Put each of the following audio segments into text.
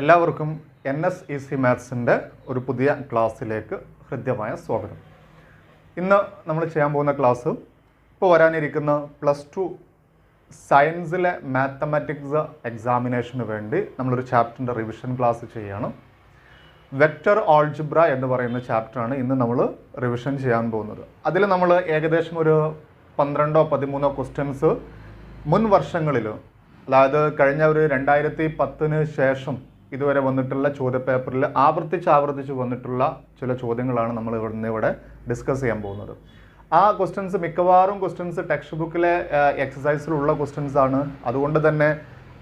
എല്ലാവർക്കും NS easy മാത്സിൻ്റെ ഒരു പുതിയ ക്ലാസ്സിലേക്ക് ഹൃദ്യമായ സ്വാഗതം. ഇന്ന് നമ്മൾ ചെയ്യാൻ പോകുന്ന ക്ലാസ് ഇപ്പോൾ വരാനിരിക്കുന്ന +2 സയൻസിലെ മാത്തമാറ്റിക്സ് എക്സാമിനേഷന് വേണ്ടി നമ്മളൊരു ചാപ്റ്ററിൻ്റെ റിവിഷൻ ക്ലാസ് ചെയ്യുകയാണ്. വെക്റ്റർ ആൾജിബ്ര എന്ന് പറയുന്ന ചാപ്റ്ററാണ് ഇന്ന് നമ്മൾ റിവിഷൻ ചെയ്യാൻ പോകുന്നത്. അതിൽ നമ്മൾ ഏകദേശം ഒരു 12-13 ക്വസ്റ്റ്യൻസ് മുൻ വർഷങ്ങളിൽ, അതായത് കഴിഞ്ഞ ഒരു 2010 ശേഷം ഇതുവരെ വന്നിട്ടുള്ള ചോദ്യപേപ്പറിൽ ആവർത്തിച്ച് വന്നിട്ടുള്ള ചില ചോദ്യങ്ങളാണ് നമ്മൾ ഇവിടെ ഡിസ്കസ് ചെയ്യാൻ പോകുന്നത്. ആ ക്വസ്റ്റ്യൻസ് മിക്കവാറും ക്വസ്റ്റ്യൻസ് ടെക്സ്റ്റ് ബുക്കിലെ എക്സസൈസിലുള്ള ക്വസ്റ്റ്യൻസ് ആണ്. അതുകൊണ്ട് തന്നെ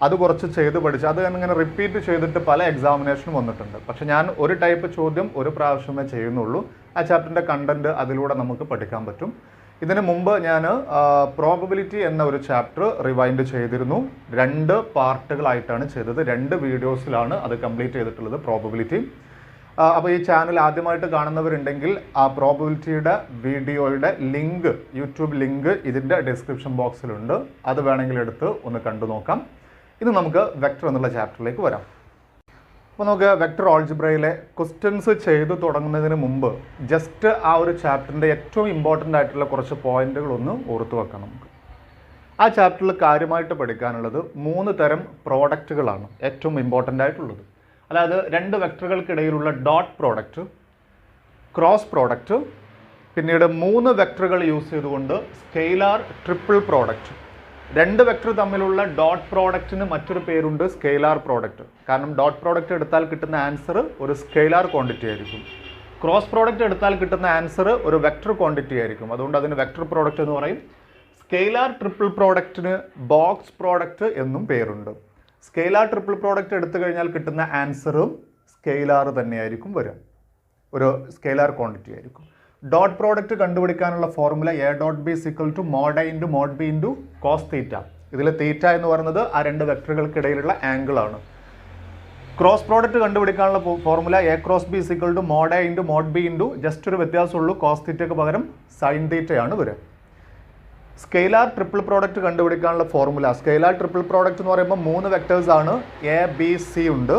അത് കുറച്ച് ചെയ്ത് പഠിച്ച് അത് ഇങ്ങനെ റിപ്പീറ്റ് ചെയ്തിട്ട് പല എക്സാമിനേഷനും വന്നിട്ടുണ്ട്. പക്ഷെ ഞാൻ ഒരു ടൈപ്പ് ചോദ്യം ഒരു പ്രാവശ്യമേ ചെയ്യുന്നുള്ളൂ. ആ ചാപ്റ്ററിൻ്റെ കണ്ടന്റ് അതിലൂടെ നമുക്ക് പഠിക്കാൻ പറ്റും. ഇതിനു മുമ്പ് ഞാൻ പ്രോബബിലിറ്റി എന്ന ഒരു ചാപ്റ്റർ റിവൈൻഡ് ചെയ്തിരുന്നു. 2 പാർട്ടുകളായിട്ടാണ് ചെയ്തത്. 2 വീഡിയോസിലാണ് അത് കംപ്ലീറ്റ് ചെയ്തിട്ടുള്ളത് പ്രോബബിലിറ്റി. അപ്പോൾ ഈ ചാനൽ ആദ്യമായിട്ട് കാണുന്നവരുണ്ടെങ്കിൽ ആ പ്രോബബിലിറ്റിയുടെ വീഡിയോയുടെ ലിങ്ക്, യൂട്യൂബ് ലിങ്ക് ഇതിൻ്റെ ഡിസ്ക്രിപ്ഷൻ ബോക്സിലുണ്ട്. അത് വേണമെങ്കിൽ എടുത്ത് ഒന്ന് കണ്ടു നോക്കാം. ഇത് നമുക്ക് വെക്റ്റർ എന്നുള്ള ചാപ്റ്ററിലേക്ക് വരാം. അപ്പോൾ നമുക്ക് വെക്റ്റർ ആൾജിബ്രയിലെ ക്വസ്റ്റ്യൻസ് ചെയ്തു തുടങ്ങുന്നതിന് മുമ്പ് ജസ്റ്റ് ആ ഒരു ചാപ്റ്ററിൻ്റെ ഏറ്റവും ഇമ്പോർട്ടൻ്റ് ആയിട്ടുള്ള കുറച്ച് പോയിന്റുകളൊന്ന് ഓർത്തു വെക്കാം. നമുക്ക് ആ ചാപ്റ്ററിൽ കാര്യമായിട്ട് പഠിക്കാനുള്ളത് 3 തരം പ്രോഡക്റ്റുകളാണ് ഏറ്റവും ഇമ്പോർട്ടൻ്റ് ആയിട്ടുള്ളത്. അതായത് 2 വെക്ടറുകൾക്കിടയിലുള്ള ഡോട്ട് പ്രോഡക്റ്റ്, ക്രോസ് പ്രോഡക്റ്റ്, പിന്നീട് 3 വെക്ടറുകൾ യൂസ് ചെയ്തുകൊണ്ട് സ്കെയിലാർ ട്രിപ്പിൾ പ്രോഡക്റ്റ്. 2 വെക്ടർ തമ്മിലുള്ള ഡോട്ട് പ്രോഡക്റ്റിന് മറ്റൊരു പേരുണ്ട് സ്കെയിലാർ പ്രോഡക്റ്റ്. കാരണം ഡോട്ട് പ്രോഡക്റ്റ് എടുത്താൽ കിട്ടുന്ന ആൻസർ ഒരു സ്കെയിലാർ ക്വാണ്ടിറ്റി ആയിരിക്കും. ക്രോസ് പ്രോഡക്റ്റ് എടുത്താൽ കിട്ടുന്ന ആൻസർ ഒരു വെക്ടർ ക്വാണ്ടിറ്റി ആയിരിക്കും. അതുകൊണ്ട് അതിന് വെക്ടർ പ്രോഡക്റ്റ് എന്ന് പറയും. സ്കെയിലാർ ട്രിപ്പിൾ പ്രോഡക്റ്റിന് ബോക്സ് പ്രോഡക്റ്റ് എന്നും പേരുണ്ട്. സ്കെയിലാർ ട്രിപ്പിൾ പ്രോഡക്റ്റ് എടുത്തു കഴിഞ്ഞാൽ കിട്ടുന്ന ആൻസറും സ്കെയിലാർ തന്നെയായിരിക്കും വരിക, ഒരു സ്കെയിലാർ ക്വാണ്ടിറ്റി ആയിരിക്കും. ഡോട്ട് പ്രോഡക്റ്റ് കണ്ടുപിടിക്കാനുള്ള formula A.B = mod A × mod B × cos θ. ഇതിൽ തീറ്റ എന്ന് പറയുന്നത് ആ 2 വെക്ടറുകൾക്കിടയിലുള്ള ആംഗിൾ ആണ്. ക്രോസ് പ്രോഡക്റ്റ് കണ്ടുപിടിക്കാനുള്ള formula A × B = mod A × mod B × just ഒരു വ്യത്യാസമുള്ളൂ, cos θക്ക് പകരം sin θ ആണ് വരിക. സ്കെയിലാർ ട്രിപ്പിൾ പ്രോഡക്റ്റ് കണ്ടുപിടിക്കാനുള്ള ഫോർമുല, സ്കെയിലാർ ട്രിപ്പിൾ പ്രോഡക്റ്റ് എന്ന് പറയുമ്പോൾ 3 വെക്ടേഴ്സ് ആണ്. ABC ഉണ്ട്.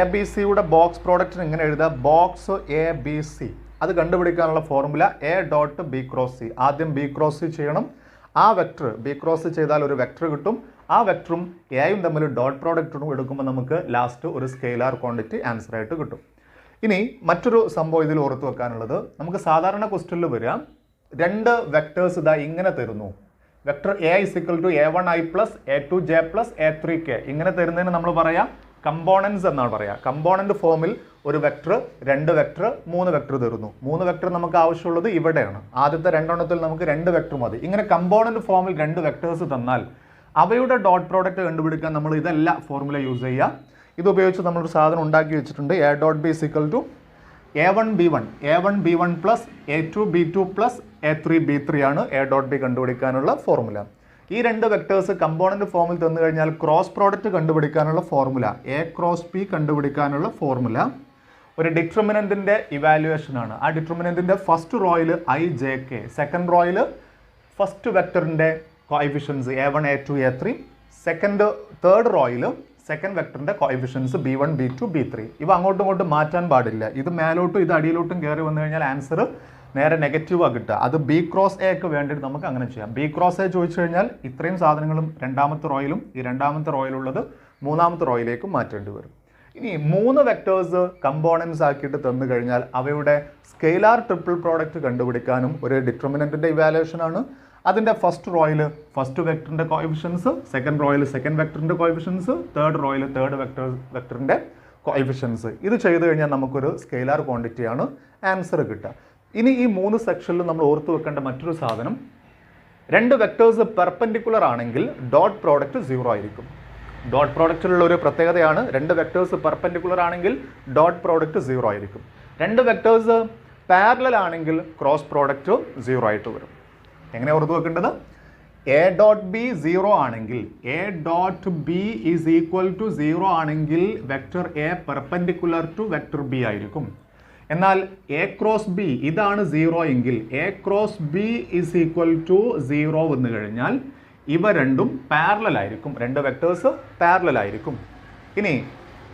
ABCയുടെ ബോക്സ് പ്രോഡക്റ്റിന് ഇങ്ങനെ എഴുതാം, ബോക്സ് ABC. അത് കണ്ടുപിടിക്കാനുള്ള ഫോർമുല A.B × C. ആദ്യം B × C ചെയ്യണം. ആ വെക്ടർ B × C ചെയ്താൽ ഒരു വെക്ടർ കിട്ടും. ആ വെക്ടറും എയും തമ്മിൽ ഡോട്ട് പ്രോഡക്റ്റും എടുക്കുമ്പോൾ നമുക്ക് ലാസ്റ്റ് ഒരു സ്കെയിലാർ ക്വാണ്ടിറ്റി ആൻസർ ആയിട്ട് കിട്ടും. ഇനി മറ്റൊരു സംഭവം ഇതിൽ ഓർത്ത് വെക്കാനുള്ളത്, നമുക്ക് സാധാരണ ക്വസ്റ്റ്യനിൽ വരിക 2 വെക്ടേഴ്സ് ഇതാ ഇങ്ങനെ തരുന്നു. Vector A = A1i + A2j + A3k. ഇങ്ങനെ തരുന്നതിന് നമ്മൾ പറയാം കമ്പോണൻസ് എന്നാണ് പറയുക. കമ്പോണന്റ് ഫോമിൽ ഒരു വെക്ടർ, 2 വെക്ടർ, 3 വെക്ടർ തരുന്നു. 3 വെക്ടർ നമുക്ക് ആവശ്യമുള്ളത് ഇവിടെയാണ്. ആദ്യത്തെ 2 എണ്ണത്തിൽ നമുക്ക് 2 വെക്ടർ മതി. ഇങ്ങനെ കമ്പോണന്റ് ഫോമിൽ 2 വെക്ടേഴ്സ് തന്നാൽ അവയുടെ ഡോട്ട് പ്രോഡക്റ്റ് കണ്ടുപിടിക്കാൻ നമ്മൾ ഇതല്ല ഫോർമുല യൂസ് ചെയ്യുക. ഇതുപയോഗിച്ച് നമ്മളൊരു സാധനം ഉണ്ടാക്കി വെച്ചിട്ടുണ്ട്. A.B = A1b1 + A2b2 + A3b3 ആണ് A.B കണ്ടുപിടിക്കാനുള്ള ഫോർമുല. ഈ 2 വെക്ടേഴ്സ് കമ്പോണന്റ് ഫോമിൽ തന്നു കഴിഞ്ഞാൽ ക്രോസ് പ്രോഡക്റ്റ് കണ്ടുപിടിക്കാനുള്ള ഫോർമുല, A × B കണ്ടുപിടിക്കാനുള്ള ഫോർമുല ഒരു ഡിറ്റർമിനന്റിന്റെ ഇവാലുവേഷൻ ആണ്. ആ ഡിറ്റർമിനന്റിന്റെ ഫസ്റ്റ് റോയിൽ IJK, സെക്കൻഡ് റോയിൽ ഫസ്റ്റ് വെക്ടറിന്റെ coefficients A1, A2, A3, third റോയിൽ സെക്കൻഡ് വെക്ടറിന്റെ കോഎഫിഷ്യൻസ് B1, B2, B3. ഇവ അങ്ങോട്ടും ഇങ്ങോട്ടും മാറ്റാൻ പാടില്ല. ഇത് മേലോട്ടും ഇത് അടിയിലോട്ടും കയറി വന്നു കഴിഞ്ഞാൽ ആൻസർ നേരെ നെഗറ്റീവാണ് കിട്ടുക. അത് B × Aക്ക് വേണ്ടിയിട്ട് നമുക്ക് അങ്ങനെ ചെയ്യാം. B × A ചോദിച്ചു കഴിഞ്ഞാൽ ഇത്രയും സാധനങ്ങളും 2ാമത്തെ റോയിലും ഈ 2ാമത്തെ റോയിലുള്ളത് 3ാമത്തെ റോയിലേക്കും മാറ്റേണ്ടി വരും. ഇനി 3 വെക്ടേഴ്സ് കമ്പോണൻസ് ആക്കിയിട്ട് തന്നു കഴിഞ്ഞാൽ അവയുടെ സ്കെയിലാർ ട്രിപ്പിൾ പ്രോഡക്റ്റ് കണ്ടുപിടിക്കാനും ഒരു ഡിറ്റർമിനന്റിന്റെ ഇവാലുവേഷൻ ആണ്. അതിൻ്റെ ഫസ്റ്റ് റോയിൽ ഫസ്റ്റ് വെക്ടറിന്റെ കോഎഫിഷ്യൻസ്, സെക്കൻഡ് റോയിൽ സെക്കൻഡ് വെക്ടറിന്റെ കോഎഫിഷ്യൻസ്, തേർഡ് റോയിൽ തേർഡ് വെക്ടറിന്റെ കോഎഫിഷ്യൻസ്. ഇത് ചെയ്തു കഴിഞ്ഞാൽ നമുക്കൊരു സ്കെയിലാർ ക്വാണ്ടിറ്റിയാണ് ആൻസർ കിട്ടുക. ഇനി ഈ 3 സെക്ഷനിൽ നമ്മൾ ഓർത്തു വെക്കേണ്ട മറ്റൊരു സാധനം, 2 വെക്ടേഴ്സ് പെർപെൻഡിക്കുലർ ആണെങ്കിൽ ഡോട്ട് പ്രോഡക്റ്റ് 0 ആയിരിക്കും. ഡോട്ട് പ്രോഡക്റ്റിലുള്ള ഒരു പ്രത്യേകതയാണ്, 2 വെക്ടേഴ്സ് പെർപെൻഡിക്കുലർ ആണെങ്കിൽ ഡോട്ട് പ്രോഡക്റ്റ് 0 ആയിരിക്കും. 2 വെക്ടേഴ്സ് പാരലൽ ആണെങ്കിൽ ക്രോസ് പ്രോഡക്റ്റ് 0 ആയിട്ട് വരും. എങ്ങനെ ഓർത്തു വെക്കേണ്ടത്? A.B 0 ആണെങ്കിൽ, A.B = 0 ആണെങ്കിൽ vector A perpendicular to vector B ആയിരിക്കും. എന്നാൽ A × B ഇതാണ് 0 എങ്കിൽ A × B = 0 വന്നു കഴിഞ്ഞാൽ ഇവ രണ്ടും പാരലൽ ആയിരിക്കും. 2 വെക്ടേഴ്സ് പാരലൽ ആയിരിക്കും. ഇനി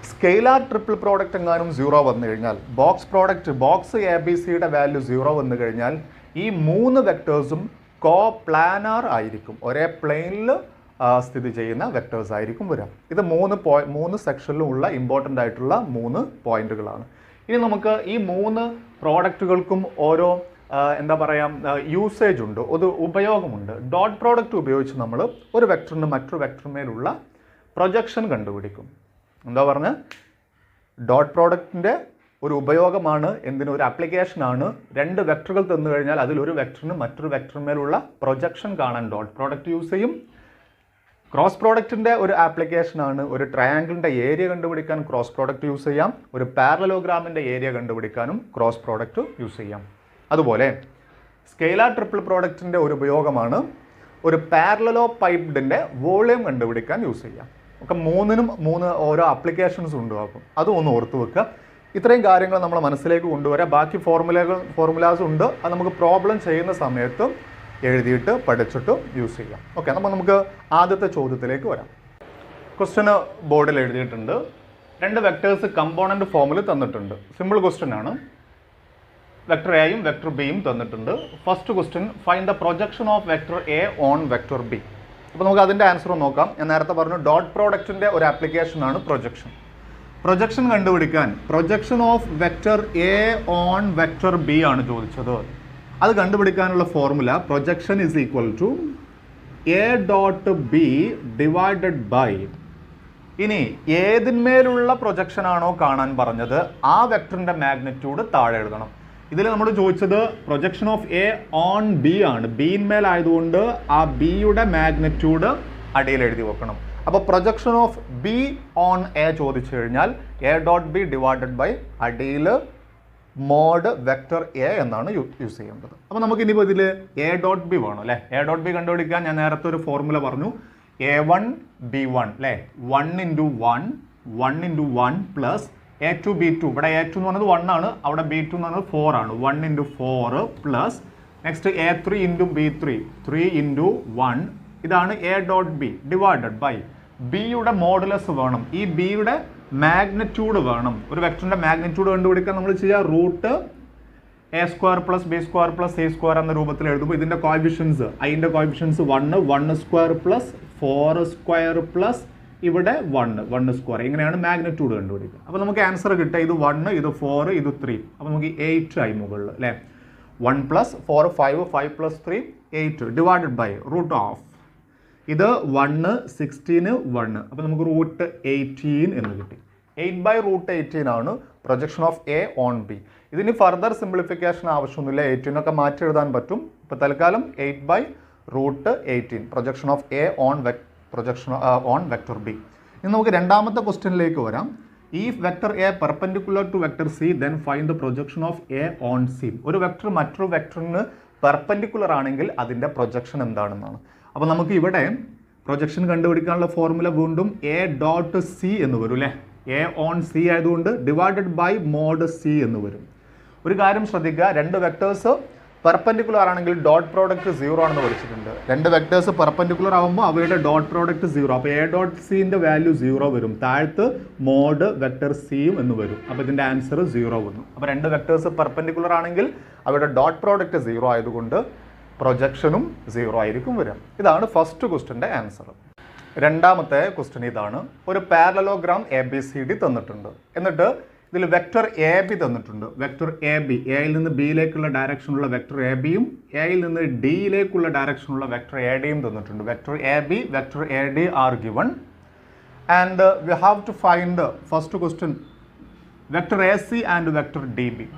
സ്കെയിലാർ ട്രിപ്പിൾ പ്രോഡക്റ്റ് എങ്ങാനും 0 വന്നു കഴിഞ്ഞാൽ, ബോക്സ് എ ബി സിയുടെ വാല്യൂ 0 വന്നു കഴിഞ്ഞാൽ ഈ 3 വെക്ടേഴ്സും കോപ്ലാനാർ ആയിരിക്കും, ഒരേ പ്ലെയിനിൽ സ്ഥിതി ചെയ്യുന്ന വെക്ടേഴ്സ് ആയിരിക്കും വരിക. ഇത് 3 സെക്ഷനിലും ഉള്ള ഇമ്പോർട്ടൻ്റ് ആയിട്ടുള്ള 3 പോയിന്റുകളാണ്. ഇനി നമുക്ക് ഈ 3 പ്രോഡക്റ്റുകൾക്കും ഓരോ എന്താ പറയുക യൂസേജ് ഉണ്ട്, ഒരു ഉപയോഗമുണ്ട്. ഡോട്ട് പ്രോഡക്റ്റ് ഉപയോഗിച്ച് നമ്മൾ ഒരു വെക്ടറിന് മറ്റൊരു വെക്ടറിന്മേലുള്ള പ്രൊജക്ഷൻ കണ്ടുപിടിക്കും. എന്താ പറഞ്ഞ ഡോട്ട് പ്രോഡക്റ്റിൻ്റെ ഒരു ഉപയോഗമാണ്, എന്തിനൊരു ആപ്ലിക്കേഷനാണ്. 2 വെക്ടറുകൾ തന്നു കഴിഞ്ഞാൽ അതിലൊരു വെക്ടറിന് മറ്റൊരു വെക്ടറിന്മേലുള്ള പ്രൊജക്ഷൻ കാണാൻ ഡോട്ട് പ്രോഡക്റ്റ് യൂസ് ചെയ്യും. ക്രോസ് പ്രോഡക്റ്റിൻ്റെ ഒരു ആപ്ലിക്കേഷനാണ്, ഒരു ട്രയാങ്കിളിൻ്റെ ഏരിയ കണ്ടുപിടിക്കാൻ ക്രോസ് പ്രോഡക്റ്റ് യൂസ് ചെയ്യാം, ഒരു പാരലലോഗ്രാമിൻ്റെ ഏരിയ കണ്ടുപിടിക്കാനും ക്രോസ് പ്രോഡക്റ്റ് യൂസ് ചെയ്യാം. അതുപോലെ സ്കെയിലാർ ട്രിപ്പിൾ പ്രോഡക്റ്റിൻ്റെ ഒരു ഉപയോഗമാണ് ഒരു പാരലലോ പൈപ്ഡിൻ്റെ വോളിയം കണ്ടുപിടിക്കാൻ യൂസ് ചെയ്യാം. ഒക്കെ 3 ഓരോ ആപ്ലിക്കേഷൻസ് ഉണ്ട്. അപ്പം അതും ഒന്ന് ഓർത്ത് വെക്കുക. ഇത്രയും കാര്യങ്ങൾ നമ്മൾ മനസ്സിലേക്ക് കൊണ്ടുവരാം. ബാക്കി ഫോർമുലാസ് ഉണ്ട്, അത് നമുക്ക് പ്രോബ്ലം ചെയ്യുന്ന സമയത്ത് എഴുതിയിട്ട് പഠിച്ചിട്ട് യൂസ് ചെയ്യാം. ഓക്കെ, അപ്പോൾ നമുക്ക് ആദ്യത്തെ ചോദ്യത്തിലേക്ക് വരാം. ക്വസ്റ്റ്യന് ബോർഡിൽ എഴുതിയിട്ടുണ്ട്. 2 വെക്ടേഴ്സ് കമ്പോണൻറ്റ് ഫോമിൽ തന്നിട്ടുണ്ട്. സിമ്പിൾ ക്വസ്റ്റ്യൻ ആണ്. വെക്ടർ എയും വെക്ടർ ബിയും തന്നിട്ടുണ്ട്. First question, find the projection of vector A on vector B. അപ്പോൾ നമുക്ക് അതിൻ്റെ ആൻസർ നോക്കാം. ഞാൻ നേരത്തെ പറഞ്ഞു ഡോട്ട് പ്രോഡക്റ്റിൻ്റെ ഒരു ആപ്ലിക്കേഷനാണ് പ്രൊജക്ഷൻ. പ്രൊജക്ഷൻ കണ്ടുപിടിക്കാൻ projection of vector A on vector B ആണ് ചോദിച്ചത്. അത് കണ്ടുപിടിക്കാനുള്ള formula projection is equal to A dot B divided by, ഇനി ഏതിന്മേലുള്ള പ്രൊജക്ഷൻ ആണോ കാണാൻ പറഞ്ഞത് ആ വെക്ടറിൻ്റെ മാഗ്നിറ്റ്യൂഡ് താഴെ എഴുതണം. ഇതിൽ നമ്മൾ ചോദിച്ചത് projection of A on B ആണ്. ബിന്മേലായതുകൊണ്ട് ആ ബിയുടെ മാഗ്നിറ്റ്യൂഡ് അടിയിൽ എഴുതി വെക്കണം. അപ്പോൾ projection of B on A ചോദിച്ചു കഴിഞ്ഞാൽ A dot B divided by അടിയിൽ മോഡ് വെക്ടർ എ എന്നാണ് യൂസ് ചെയ്യേണ്ടത്. അപ്പോൾ നമുക്ക് ഇനിയിപ്പോൾ ഇതിൽ എ ഡോട്ട് ബി വേണം അല്ലേ. എ ഡോട്ട് ബി കണ്ടുപിടിക്കാൻ ഞാൻ നേരത്തെ ഒരു ഫോർമുല പറഞ്ഞു, A1 B1 അല്ലേ. 1 × 1 1 × 1 പ്ലസ് A2 B2. ഇവിടെ A2 എന്ന് പറഞ്ഞത് 1 ആണ്, അവിടെ B2 എന്ന് പറഞ്ഞത് 4 ആണ്. 1 × 4 പ്ലസ് നെക്സ്റ്റ് A3 × B3 3 × 1. ഇതാണ് A dot B divided by ബിയുടെ മോഡുലസ് വേണം, ഈ ബിയുടെ മാഗ്നിറ്റ്യൂഡ് വേണം. ഒരു വെക്ടറിൻ്റെ മാഗ്നിറ്റ്യൂഡ് കണ്ടുപിടിക്കാൻ നമ്മൾ ചെയ്യുക root A² plus B² plus C² എന്ന രൂപത്തിൽ എഴുതുമ്പോൾ ഇതിൻ്റെ കോഎഫിഷ്യൻസ് അതിൻ്റെ കോഎഫിഷ്യൻസ് 1 1² പ്ലസ് 4² പ്ലസ് ഇവിടെ 1² ഇങ്ങനെയാണ് മാഗ്നിറ്റ്യൂഡ് കണ്ടുപിടിക്കുക. അപ്പോൾ നമുക്ക് ആൻസർ കിട്ടുക ഇത് 1 ഇത് 4 ഇത് 3. അപ്പോൾ നമുക്ക് 8 ആയി മുകളിൽ അല്ലേ. 1 + 4 5 5 + 3 8 ഡിവൈഡഡ് ബൈ റൂട്ട് ഓഫ് ഇത് 1 16 1. അപ്പോൾ നമുക്ക് റൂട്ട് 18 എന്ന് കിട്ടി. 8/√18 ആണ് projection of A on B. ഇതിന് ഫർദർ സിംപ്ലിഫിക്കേഷൻ ആവശ്യമൊന്നുമില്ല, 18 ഒക്കെ മാറ്റി എഴുതാൻ പറ്റും. ഇപ്പോൾ തൽക്കാലം 8/√18 projection of A on vector B. ഇനി നമുക്ക് രണ്ടാമത്തെ ക്വസ്റ്റ്യനിലേക്ക് വരാം. If vector A perpendicular to vector C then find the projection of A on C. ഒരു വെക്ടർ മറ്റൊരു വെക്ടറിന് പെർപെൻഡിക്കുലർ ആണെങ്കിൽ അതിൻ്റെ പ്രൊജക്ഷൻ എന്താണെന്നാണ്. അപ്പോൾ നമുക്ക് ഇവിടെ പ്രൊജക്ഷൻ കണ്ടുപിടിക്കാനുള്ള ഫോർമുല വീണ്ടും എ ഡോട്ട് സി എന്ന് വരും അല്ലേ. എ ഓൺ സി ആയതുകൊണ്ട് ഡിവൈഡഡ് ബൈ മോഡ് സി എന്ന് വരും. ഒരു കാര്യം ശ്രദ്ധിക്കുക, 2 വെക്ടേഴ്സ് പെർപെൻഡിക്കുലർ ആണെങ്കിൽ ഡോട്ട് പ്രോഡക്റ്റ് 0 ആണെന്ന് പഠിച്ചിട്ടുണ്ട്. 2 വെക്ടേഴ്സ് പെർപെൻഡിക്കുലർ ആകുമ്പോൾ അവയുടെ ഡോട്ട് പ്രോഡക്റ്റ് 0. അപ്പോൾ എ ഡോട്ട് സിൻ്റെ വാല്യൂ 0 വരും, താഴത്ത് മോഡ് വെക്ടർ സിയും എന്ന് വരും. അപ്പോൾ ഇതിൻ്റെ ആൻസർ 0 വന്നു. അപ്പോൾ 2 വെക്ടേഴ്സ് പെർപെൻഡിക്കുലർ ആണെങ്കിൽ അവയുടെ ഡോട്ട് പ്രോഡക്റ്റ് 0 ആയതുകൊണ്ട് പ്രൊജക്ഷനും 0 ആയിരിക്കും വരിക. ഇതാണ് ഫസ്റ്റ് ക്വസ്റ്റ്യൻ്റെ ആൻസർ. രണ്ടാമത്തെ ക്വസ്റ്റ്യൻ ഇതാണ്. ഒരു പാരലലോഗ്രാം ABCD തന്നിട്ടുണ്ട്. എന്നിട്ട് ഇതിൽ വെക്ടർ എ ബി തന്നിട്ടുണ്ട്. വെക്ടർ എ ബി, എയിൽ നിന്ന് ബിയിലേക്കുള്ള ഡയറക്ഷനുള്ള വെക്ടർ എ ബിയും എയിൽ നിന്ന് ഡിയിലേക്കുള്ള ഡയറക്ഷനുള്ള വെക്ടർ എ ഡിയും തന്നിട്ടുണ്ട്. Vector A B vector A D are given and we have to find first question vector A C and vector D B.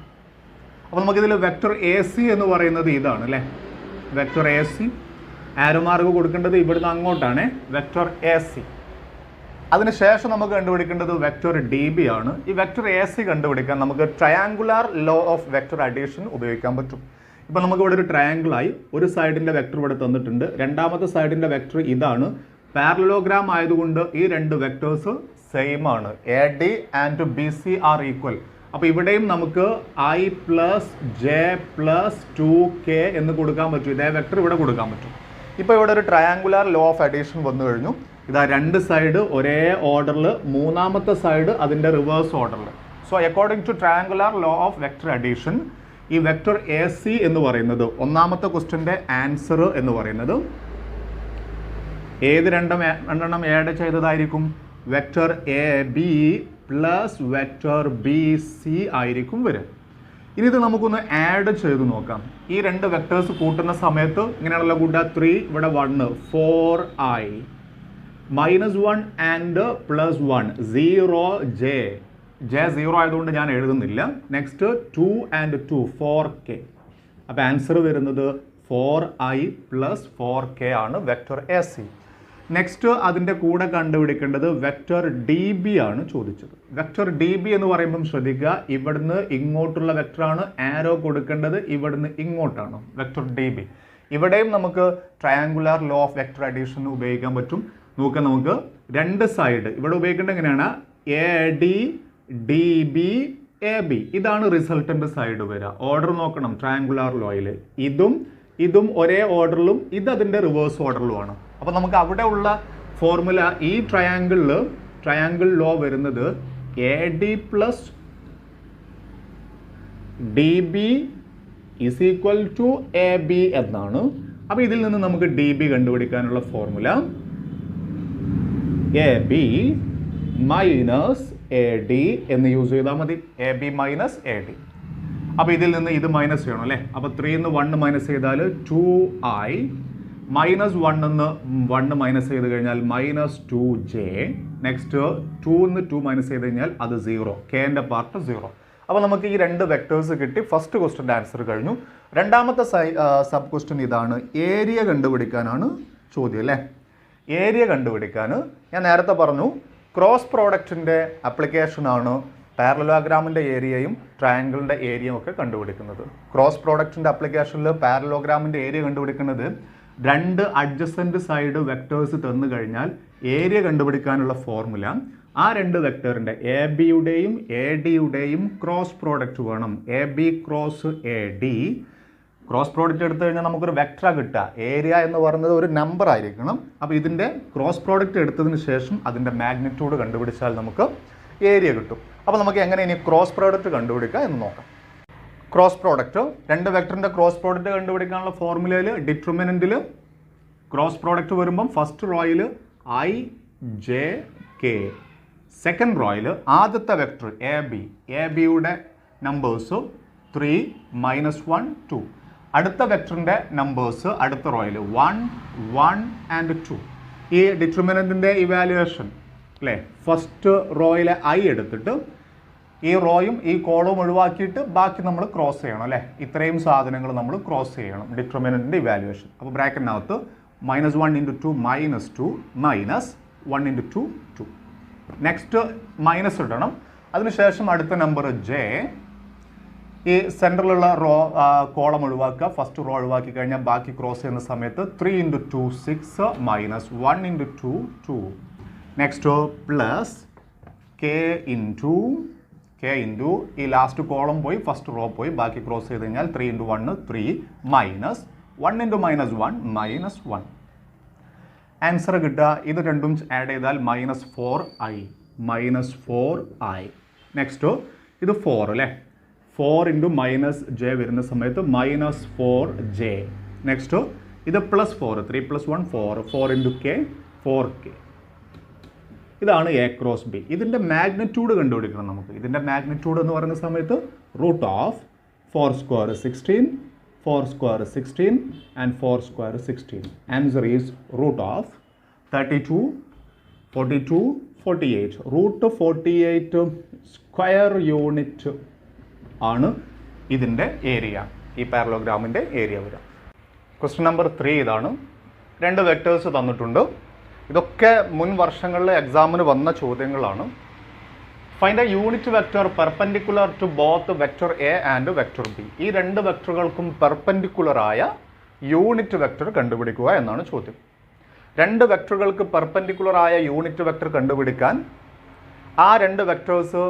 അപ്പോൾ നമുക്കിതിൽ വെക്ടർ എ സി എന്ന് പറയുന്നത് ഇതാണ് അല്ലേ. Vector A C arrow mark കൊടുക്കേണ്ടത് ഇവിടുന്ന് അങ്ങോട്ടാണ്, വെക്ടർ എ സി. അതിനുശേഷം നമുക്ക് കണ്ടുപിടിക്കേണ്ടത് വെക്ടർ ഡി ബി ആണ്. ഈ വെക്ടർ എ സി കണ്ടുപിടിക്കാൻ നമുക്ക് triangular law of vector addition ഉപയോഗിക്കാൻ പറ്റും. ഇപ്പോൾ നമുക്ക് ഇവിടെ ഒരു ട്രയാങ്കിളായി ഒരു സൈഡിൻ്റെ വെക്ടർ ഇവിടെ തന്നിട്ടുണ്ട്, രണ്ടാമത്തെ സൈഡിൻ്റെ വെക്ടർ ഇതാണ്. പാരലലോഗ്രാം ആയതുകൊണ്ട് ഈ 2 വെക്ടേഴ്സ് സെയിം ആണ്. A D and B C are equal. അപ്പോൾ ഇവിടെയും നമുക്ക് I + J + 2K എന്ന് കൊടുക്കാൻ പറ്റും. ഇതേ വെക്ടർ ഇവിടെ കൊടുക്കാൻ പറ്റും. ഇപ്പോൾ ഇവിടെ ഒരു ട്രയാങ്കുലാർ ലോ ഓഫ് അഡീഷൻ വന്നു കഴിഞ്ഞു. ഇതാ രണ്ട് സൈഡ് ഒരേ ഓർഡറിൽ, മൂന്നാമത്തെ സൈഡ് അതിൻ്റെ റിവേഴ്സ് ഓർഡറിൽ. So according to triangular law of vector addition, ഈ വെക്ടർ എ സി എന്ന് പറയുന്നത് ഒന്നാമത്തെ ക്വസ്റ്റ്യൻ്റെ ആൻസർ എന്ന് പറയുന്നത് ഏത് രണ്ടെണ്ണം ആഡ് ചെയ്തതായിരിക്കും? Vector A B plus vector B C ആയിരിക്കും വരും. ഇനി ഇത് നമുക്കൊന്ന് ആഡ് ചെയ്ത് നോക്കാം. ഈ രണ്ട് വെക്ടേഴ്സ് കൂട്ടുന്ന സമയത്ത് ഇങ്ങനെയാണല്ലോ കൂട്ടുക. 3 ഇവിടെ 1 4i -1 ആൻഡ് +1 0j. j 0 ആയതുകൊണ്ട് ഞാൻ എഴുതുന്നില്ല. Next 2 and 2 4k. അപ്പോൾ ആൻസർ വരുന്നത് 4i + 4k ആണ് വെക്ടർ എ സി. നെക്സ്റ്റ് അതിൻ്റെ കൂടെ കണ്ടുപിടിക്കേണ്ടത് വെക്ടർ ഡി ബി ആണ് ചോദിച്ചത്. വെക്ടർ ഡി ബി എന്ന് പറയുമ്പം ശ്രദ്ധിക്കുക, ഇവിടുന്ന് ഇങ്ങോട്ടുള്ള വെക്ടറാണ്, ആരോ കൊടുക്കേണ്ടത് ഇവിടുന്ന് ഇങ്ങോട്ടാണ്. വെക്ടർ ഡി ബി ഇവിടെയും നമുക്ക് triangular law of vector addition ഉപയോഗിക്കാൻ പറ്റും. നോക്കാം, നമുക്ക് രണ്ട് സൈഡ് ഇവിടെ ഉപയോഗിക്കേണ്ടത് എങ്ങനെയാണ്? A D D B A B, ഇതാണ് റിസൾട്ടൻ്റ് സൈഡ് വരിക. ഓർഡർ നോക്കണം ട്രയാങ്കുലർ ലോയിൽ. ഇതും ഒരേ ഓർഡറിലും ഇത് അതിൻ്റെ റിവേഴ്സ് ഓർഡറിലുമാണ്. അപ്പോൾ നമുക്ക് അവിടെ ഉള്ള ഫോർമുല, ഈ ട്രയാങ്കിൾ ലോ വരുന്നത് A D plus D B is equal to A B എന്നാണ്. അപ്പോൾ ഇതിൽ നിന്ന് നമുക്ക് ഡി ബി കണ്ടുപിടിക്കാനുള്ള formula A B minus A D എന്ന് യൂസ് ചെയ്താൽ മതി. A B minus A D. അപ്പോൾ ഇതിൽ നിന്ന് ഇത് മൈനസ് ചെയ്യണം അല്ലേ? അപ്പോൾ 3 1 മൈനസ് ചെയ്താൽ 2i, -1 1 മൈനസ് ചെയ്ത് കഴിഞ്ഞാൽ -2j. നെക്സ്റ്റ് 2 2 മൈനസ് ചെയ്ത് കഴിഞ്ഞാൽ അത് 0, കെൻ്റെ പാർട്ട് 0. അപ്പോൾ നമുക്ക് ഈ രണ്ട് വെക്ടേഴ്സ് കിട്ടി. ഫസ്റ്റ് ക്വസ്റ്റ്യൻ്റെ ആൻസർ കഴിഞ്ഞു. രണ്ടാമത്തെ സബ് ക്വസ്റ്റ്യൻ ഇതാണ്. ഏരിയ കണ്ടുപിടിക്കാനാണ് ചോദ്യം അല്ലേ? ഏരിയ കണ്ടുപിടിക്കാൻ ഞാൻ നേരത്തെ പറഞ്ഞു, ക്രോസ് പ്രോഡക്റ്റിൻ്റെ ആപ്ലിക്കേഷനാണ് പാരലോഗ്രാമിൻ്റെ ഏരിയയും ട്രയാങ്കിളിൻ്റെ ഏരിയയും ഒക്കെ കണ്ടുപിടിക്കുന്നത്. ക്രോസ് പ്രോഡക്റ്റിൻ്റെ ആപ്ലിക്കേഷനിൽ പാരലോഗ്രാമിൻ്റെ ഏരിയ കണ്ടുപിടിക്കുന്നത് രണ്ട് അഡ്ജസൻറ്റ് സൈഡ് വെക്ടേഴ്സ് തന്നു കഴിഞ്ഞാൽ ഏരിയ കണ്ടുപിടിക്കാനുള്ള ഫോർമുല ആ രണ്ട് വെക്ടറിൻ്റെ എ ബിയുടെയും എ ഡിയുടെയും ക്രോസ് പ്രോഡക്റ്റ് വേണം. A B cross A D cross product എടുത്തു കഴിഞ്ഞാൽ നമുക്കൊരു വെക്ടറാണ് കിട്ടുക. ഏരിയ എന്ന് പറയുന്നത് ഒരു നമ്പർ ആയിരിക്കണം. അപ്പോൾ ഇതിൻ്റെ ക്രോസ് പ്രോഡക്റ്റ് എടുത്തതിന് ശേഷം അതിൻ്റെ മാഗ്നിറ്റ്യൂഡ് കണ്ടുപിടിച്ചാൽ നമുക്ക് ഏരിയ കിട്ടും. അപ്പോൾ നമുക്ക് എങ്ങനെ ഇനി ക്രോസ് പ്രോഡക്റ്റ് കണ്ടുപിടിക്കുക എന്ന് നോക്കാം. ക്രോസ് പ്രോഡക്റ്റ്, രണ്ട് വെക്ടറിൻ്റെ ക്രോസ് പ്രോഡക്റ്റ് കണ്ടുപിടിക്കാനുള്ള ഫോർമുലയിൽ ഡിറ്റർമിനൻറ്റിൽ ക്രോസ് പ്രോഡക്റ്റ് വരുമ്പം ഫസ്റ്റ് റോയിൽ ഐ ജെ കെ, സെക്കൻഡ് റോയിൽ ആദ്യത്തെ വെക്ടർ എ ബിയുടെ നമ്പേഴ്സ് 3 -1 2. അടുത്ത വെക്ടറിൻ്റെ നമ്പേഴ്സ് അടുത്ത റോയിൽ 1 1 ആൻഡ് 2. ഈ ഡിറ്റർമിനൻറ്റിൻ്റെ ഇവാലുവേഷൻ അല്ലേ, ഫസ്റ്റ് റോയിലെ ഐ എടുത്തിട്ട് ഈ റോയും ഈ കോളവും ഒഴിവാക്കിയിട്ട് ബാക്കി നമ്മൾ ക്രോസ് ചെയ്യണം അല്ലേ? ഇത്രയും സാധനങ്ങൾ നമ്മൾ ക്രോസ് ചെയ്യണം ഡിറ്റർമിനൻറ്റിൻ്റെ ഇവാലുവേഷൻ. അപ്പോൾ ബ്രാക്കറ്റിനകത്ത് -1 × 2 -2 -1 × 2 2. നെക്സ്റ്റ് മൈനസ് ഇടണം. അതിനുശേഷം അടുത്ത നമ്പർ ജെ, ഈ സെൻറ്ററിലുള്ള റോ കോളം ഒഴിവാക്കുക, ഫസ്റ്റ് റോ ഒഴിവാക്കി കഴിഞ്ഞാൽ ബാക്കി ക്രോസ് ചെയ്യുന്ന സമയത്ത് 3 × 2 6 -1 × 2 2. നെക്സ്റ്റ് പ്ലസ് കെ ഇൻറ്റു ഈ ലാസ്റ്റ് കോളം പോയി ഫസ്റ്റ് റോ പോയി ബാക്കി ക്രോസ് ചെയ്ത് കഴിഞ്ഞാൽ 3 × 1 3 -1 × -1 ആൻസർ കിട്ടുക. ഇത് രണ്ടും ആഡ് ചെയ്താൽ -4i. നെക്സ്റ്റ് ഇത് 4 അല്ലേ? 4 × -j വരുന്ന സമയത്ത് -4j. നെക്സ്റ്റ് ഇത് +4, 3 + 1 4 4 × k 4k. ഇതാണ് എ ക്രോസ് ബി. ഇതിൻ്റെ മാഗ്നിറ്റ്യൂഡ് കണ്ടുപിടിക്കണം നമുക്ക്. ഇതിൻ്റെ മാഗ്നിറ്റ്യൂഡ് എന്ന് പറയുന്ന സമയത്ത് √4² 16 4² 16 and 4² 16. Answer is √32 42 48. √48 square unit ആണ് ഇതിൻ്റെ ഏരിയ, ഈ പാരലോഗ്രാമിൻ്റെ ഏരിയ വരിക. ക്വസ്റ്റ്യൻ നമ്പർ 3 ഇതാണ്. രണ്ട് വെക്ടേഴ്സ് തന്നിട്ടുണ്ട്. ഇതൊക്കെ മുൻ വർഷങ്ങളിലെ എക്സാമിന് വന്ന ചോദ്യങ്ങളാണ്. Find a unit vector perpendicular to both vector A and vector B. ഈ രണ്ട് വെക്ടറുകൾക്കും പെർപെൻഡിക്കുലറായ യൂണിറ്റ് വെക്ടർ കണ്ടുപിടിക്കുക എന്നാണ് ചോദ്യം. രണ്ട് വെക്ടറുകൾക്ക് പെർപെൻഡിക്കുലറായ യൂണിറ്റ് വെക്ടർ കണ്ടുപിടിക്കാൻ ആ രണ്ട് വെക്ടേഴ്സ്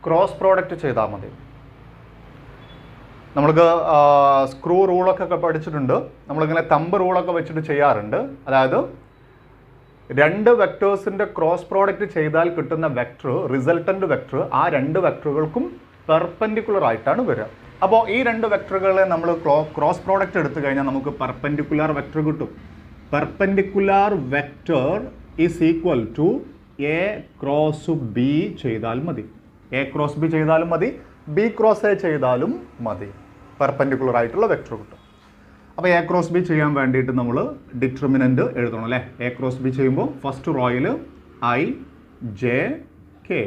ക്രോസ് പ്രോഡക്റ്റ് ചെയ്താൽ മതി. നമ്മൾക്ക് സ്ക്രൂ റൂളൊക്കെ പഠിച്ചിട്ടുണ്ട്. നമ്മളിങ്ങനെ തമ്പ് റൂളൊക്കെ വെച്ചിട്ട് ചെയ്യാറുണ്ട്. അതായത് രണ്ട് വെക്ടേഴ്സിൻ്റെ ക്രോസ് പ്രോഡക്റ്റ് ചെയ്താൽ കിട്ടുന്ന വെക്ടർ, റിസൾട്ടൻ്റ് വെക്ടർ, ആ രണ്ട് വെക്ടറുകൾക്കും പെർപെൻഡിക്കുലർ ആയിട്ടാണ് വരിക. അപ്പോൾ ഈ രണ്ട് വെക്ടറുകളെ നമ്മൾ ക്രോസ് പ്രോഡക്റ്റ് എടുത്തു കഴിഞ്ഞാൽ നമുക്ക് പെർപെൻഡിക്കുലർ വെക്ടർ കിട്ടും. Perpendicular vector is equal to A cross B ചെയ്താൽ മതി. എ ക്രോസ് ബി ചെയ്താലും മതി, ബി ക്രോസ് എ ചെയ്താലും മതി. പെർപെൻഡിക്കുലർ ആയിട്ടുള്ള വെക്ടർ കിട്ടും. അപ്പോൾ എ ക്രോസ് ബി ചെയ്യാൻ വേണ്ടിയിട്ട് നമ്മൾ ഡിറ്റർമിനൻറ്റ് എഴുതണം അല്ലേ. എ ക്രോസ് ബി ചെയ്യുമ്പോൾ ഫസ്റ്റ് റോയിൽ ഐ ജെ കെ,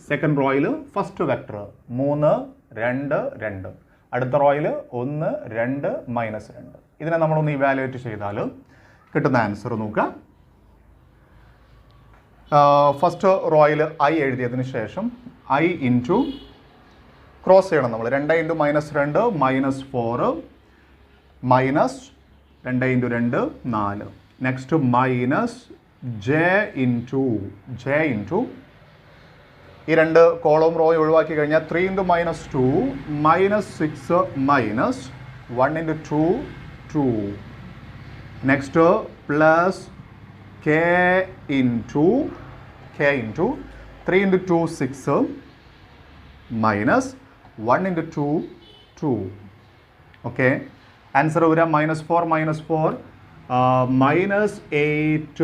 സെക്കൻഡ് റോയിൽ ഫസ്റ്റ് വെക്ടർ 3 2 2, അടുത്ത റോയിൽ 1 2 -2. ഇതിനെ നമ്മളൊന്ന് ഇവാലുവേറ്റ് ചെയ്താൽ കിട്ടുന്ന ആൻസർ നോക്കുക. ഫസ്റ്റ് റോയിൽ ഐ എഴുതിയതിന് ശേഷം ഐ ഇൻറ്റു ക്രോസ് ചെയ്യണം നമ്മൾ. 2 × -2 -4 minus 2 × 2 4. Next minus J into ഈ രണ്ട് കോളം റോ ഒഴിവാക്കി കഴിഞ്ഞാൽ 3 × -2 -6 minus 1 × 2 2. Next plus K into 3 × 2 6 minus 1 × 2 2. Okay, answer വരിക -4 -4 -8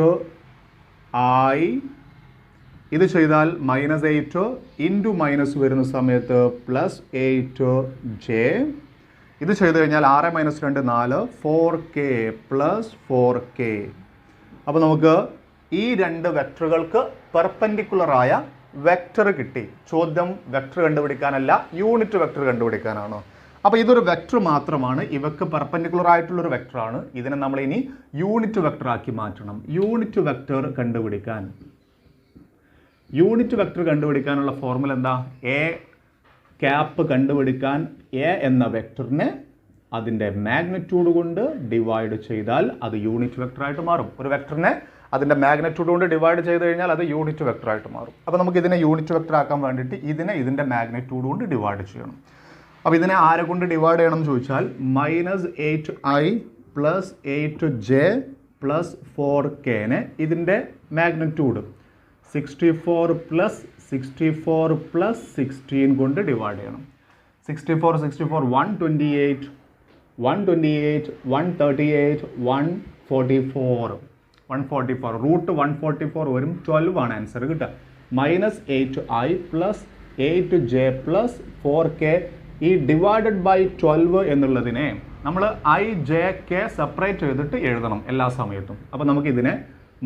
I. ഇത് ചെയ്താൽ -8 ഇൻറ്റു മൈനസ് വരുന്ന സമയത്ത് +8 J. ഇത് ചെയ്ത് കഴിഞ്ഞാൽ 6 - 2 4 4K +4K. അപ്പോൾ നമുക്ക് ഈ രണ്ട് വെക്ടറുകൾക്ക് പെർപെൻഡിക്കുലറായ വെക്ടർ കിട്ടി. ചോദ്യം വെക്ടർ കണ്ടുപിടിക്കാനല്ല, യൂണിറ്റ് വെക്ടർ കണ്ടുപിടിക്കാനാണ്. അപ്പോൾ ഇതൊരു വെക്ടർ മാത്രമാണ്, ഇവക്ക് പെർപെൻഡിക്കുലർ ആയിട്ടുള്ളൊരു വെക്ടറാണ്. ഇതിനെ നമ്മൾ ഇനി യൂണിറ്റ് വെക്ടർ ആക്കി മാറ്റണം. യൂണിറ്റ് വെക്ടർ കണ്ടുപിടിക്കാനുള്ള ഫോർമുല എന്താ? എ ക്യാപ്പ് കണ്ടുപിടിക്കാൻ എ എന്ന വെക്ടറിനെ അതിൻ്റെ മാഗ്നിറ്റ്യൂഡ് കൊണ്ട് ഡിവൈഡ് ചെയ്താൽ അത് യൂണിറ്റ് വെക്ടറായിട്ട് മാറും. ഒരു വെക്ടറിനെ അതിൻ്റെ മാഗ്നിറ്റ്യൂഡ് കൊണ്ട് ഡിവൈഡ് ചെയ്ത് കഴിഞ്ഞാൽ അത് യൂണിറ്റ് വെക്ടറായിട്ട് മാറും. അപ്പോൾ നമുക്ക് ഇതിനെ യൂണിറ്റ് വെക്ടർ ആക്കാൻ വേണ്ടിയിട്ട് ഇതിൻ്റെ മാഗ്നിറ്റ്യൂഡ് കൊണ്ട് ഡിവൈഡ് ചെയ്യണം. അപ്പോൾ ഇതിനെ ആരെ കൊണ്ട് ഡിവൈഡ് ചെയ്യണം എന്ന് ചോദിച്ചാൽ -8I + 8J + 4Kനെ ഇതിൻ്റെ മാഗ്നിറ്റ്യൂഡ് 64 + 16 കൊണ്ട് ഡിവൈഡ് ചെയ്യണം. 64 128 138 138 144 റൂട്ട് 144 വരും. 12 ആണ് ആൻസർ കിട്ടുക. -8I + 8J + 4K. ഈ ഡിവൈഡഡ് ബൈ 12 എന്നുള്ളതിനെ നമ്മൾ I/J/K സെപ്പറേറ്റ് ചെയ്തിട്ട് എഴുതണം എല്ലാ സമയത്തും. അപ്പോൾ നമുക്കിതിനെ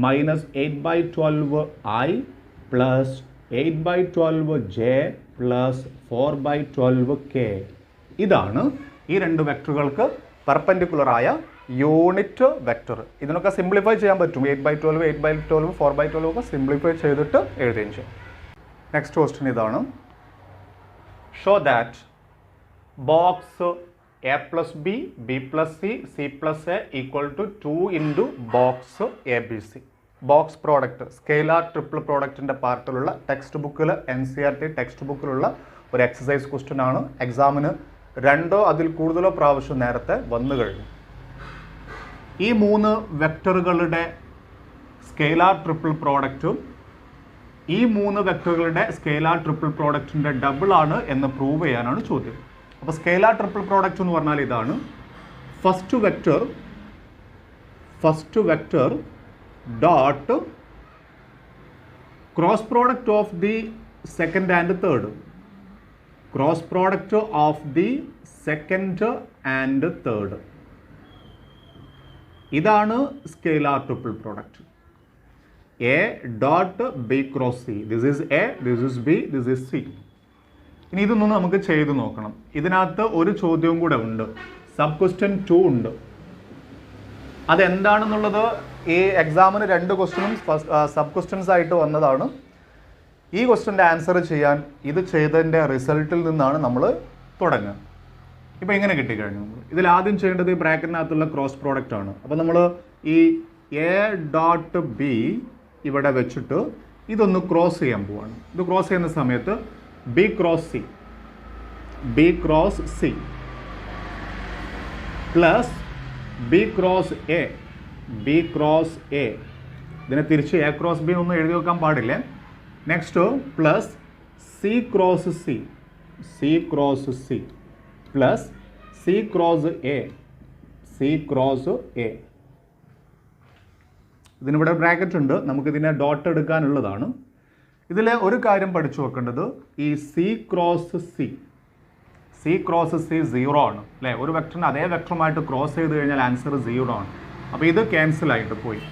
-8/12I + 8/12J + 4/12K. ഇതാണ് ഈ രണ്ട് വെക്ടറുകൾക്ക് പെർപെൻഡിക്കുലറായ യൂണിറ്റ് വെക്ടർ. ഇതിനൊക്കെ സിംപ്ലിഫൈ ചെയ്യാൻ പറ്റും. 8/12 8/12 4/12 ഒക്കെ സിംപ്ലിഫൈ ചെയ്തിട്ട് എഴുതുകയും ചെയ്യും. നെക്സ്റ്റ് ക്വസ്റ്റ്യൻ ഇതാണ്. Show that box A + B, B + C, C + A = 2 × box ABC. Box product scalar triple പ്രോഡക്റ്റിൻ്റെ പാർട്ടിലുള്ള ടെക്സ്റ്റ് ബുക്കിൽ NCERT ടെക്സ്റ്റ് ബുക്കിലുള്ള ഒരു എക്സസൈസ് ക്വസ്റ്റ്യൻ ആണ്. എക്സാമിന് 2 അതിൽ കൂടുതലോ പ്രാവശ്യം നേരത്തെ വന്നു കഴിഞ്ഞു. ഈ 3 വെക്ടറുകളുടെ സ്കെയിലാർ ട്രിപ്പിൾ പ്രോഡക്റ്റും ഈ 3 വെക്ടറുകളുടെ സ്കെയിലാർ ട്രിപ്പിൾ പ്രോഡക്റ്റിൻ്റെ ഡബിൾ ആണ് എന്ന് പ്രൂവ് ചെയ്യാനാണ് ചോദ്യം. അപ്പോൾ സ്കെയിലാർ ട്രിപ്പിൾ പ്രോഡക്റ്റ് എന്ന് പറഞ്ഞാൽ ഇതാണ്. First vector dot cross product of the second and third. Cross product of the second and third. ഇതാണ് scalar triple product. A dot B cross C. This is A, this is B, this is C. ഇനി ഇതൊന്നും നമുക്ക് ചെയ്ത് നോക്കണം. ഇതിനകത്ത് ഒരു ചോദ്യവും കൂടെ ഉണ്ട്. സബ് ക്വസ്റ്റ്യൻ 2 ഉണ്ട്. അതെന്താണെന്നുള്ളത് ഈ എക്സാമിന് 2 ക്വസ്റ്റ്യനും സബ് ക്വസ്റ്റ്യൻസ് ആയിട്ട് വന്നതാണ്. ഈ ക്വസ്റ്റ്യൻ്റെ ആൻസർ ചെയ്യാൻ ഇത് ചെയ്തതിൻ്റെ റിസൾട്ടിൽ നിന്നാണ് നമ്മൾ തുടങ്ങുക. ഇപ്പോൾ ഇങ്ങനെ കിട്ടിക്കഴിഞ്ഞു. ഇതിൽ ആദ്യം ചെയ്യേണ്ടത് ഈ ബ്രാക്കറ്റിനകത്തുള്ള ക്രോസ് പ്രോഡക്റ്റ് ആണ്. അപ്പോൾ നമ്മൾ ഈ A ഡോട്ട് B ഇവിടെ വെച്ചിട്ട് ഇതൊന്ന് ക്രോസ് ചെയ്യാൻ പോവാണ്. ഇത് ക്രോസ് ചെയ്യുന്ന സമയത്ത് B cross C plus B cross A ഇതിനെ തിരിച്ച് എ ക്രോസ് ബി ഒന്നും എഴുതി വെക്കാൻ പാടില്ലേ. Next plus C cross C, C cross C plus C cross A, C cross A. ഇതിനിവിടെ ബ്രാക്കറ്റ് ഉണ്ട്, നമുക്കിതിനെ ഡോട്ട് എടുക്കാനുള്ളതാണ്. ഇതിൽ ഒരു കാര്യം പഠിച്ചു വെക്കേണ്ടത്, ഈ C cross C, C cross C 0 ആണ് അല്ലേ. ഒരു വെക്ടറിന് അതേ വെക്ടറുമായിട്ട് ക്രോസ് ചെയ്ത് കഴിഞ്ഞാൽ ആൻസർ 0 ആണ്. അപ്പോൾ ഇത് ക്യാൻസൽ ആയിട്ട് പോയി.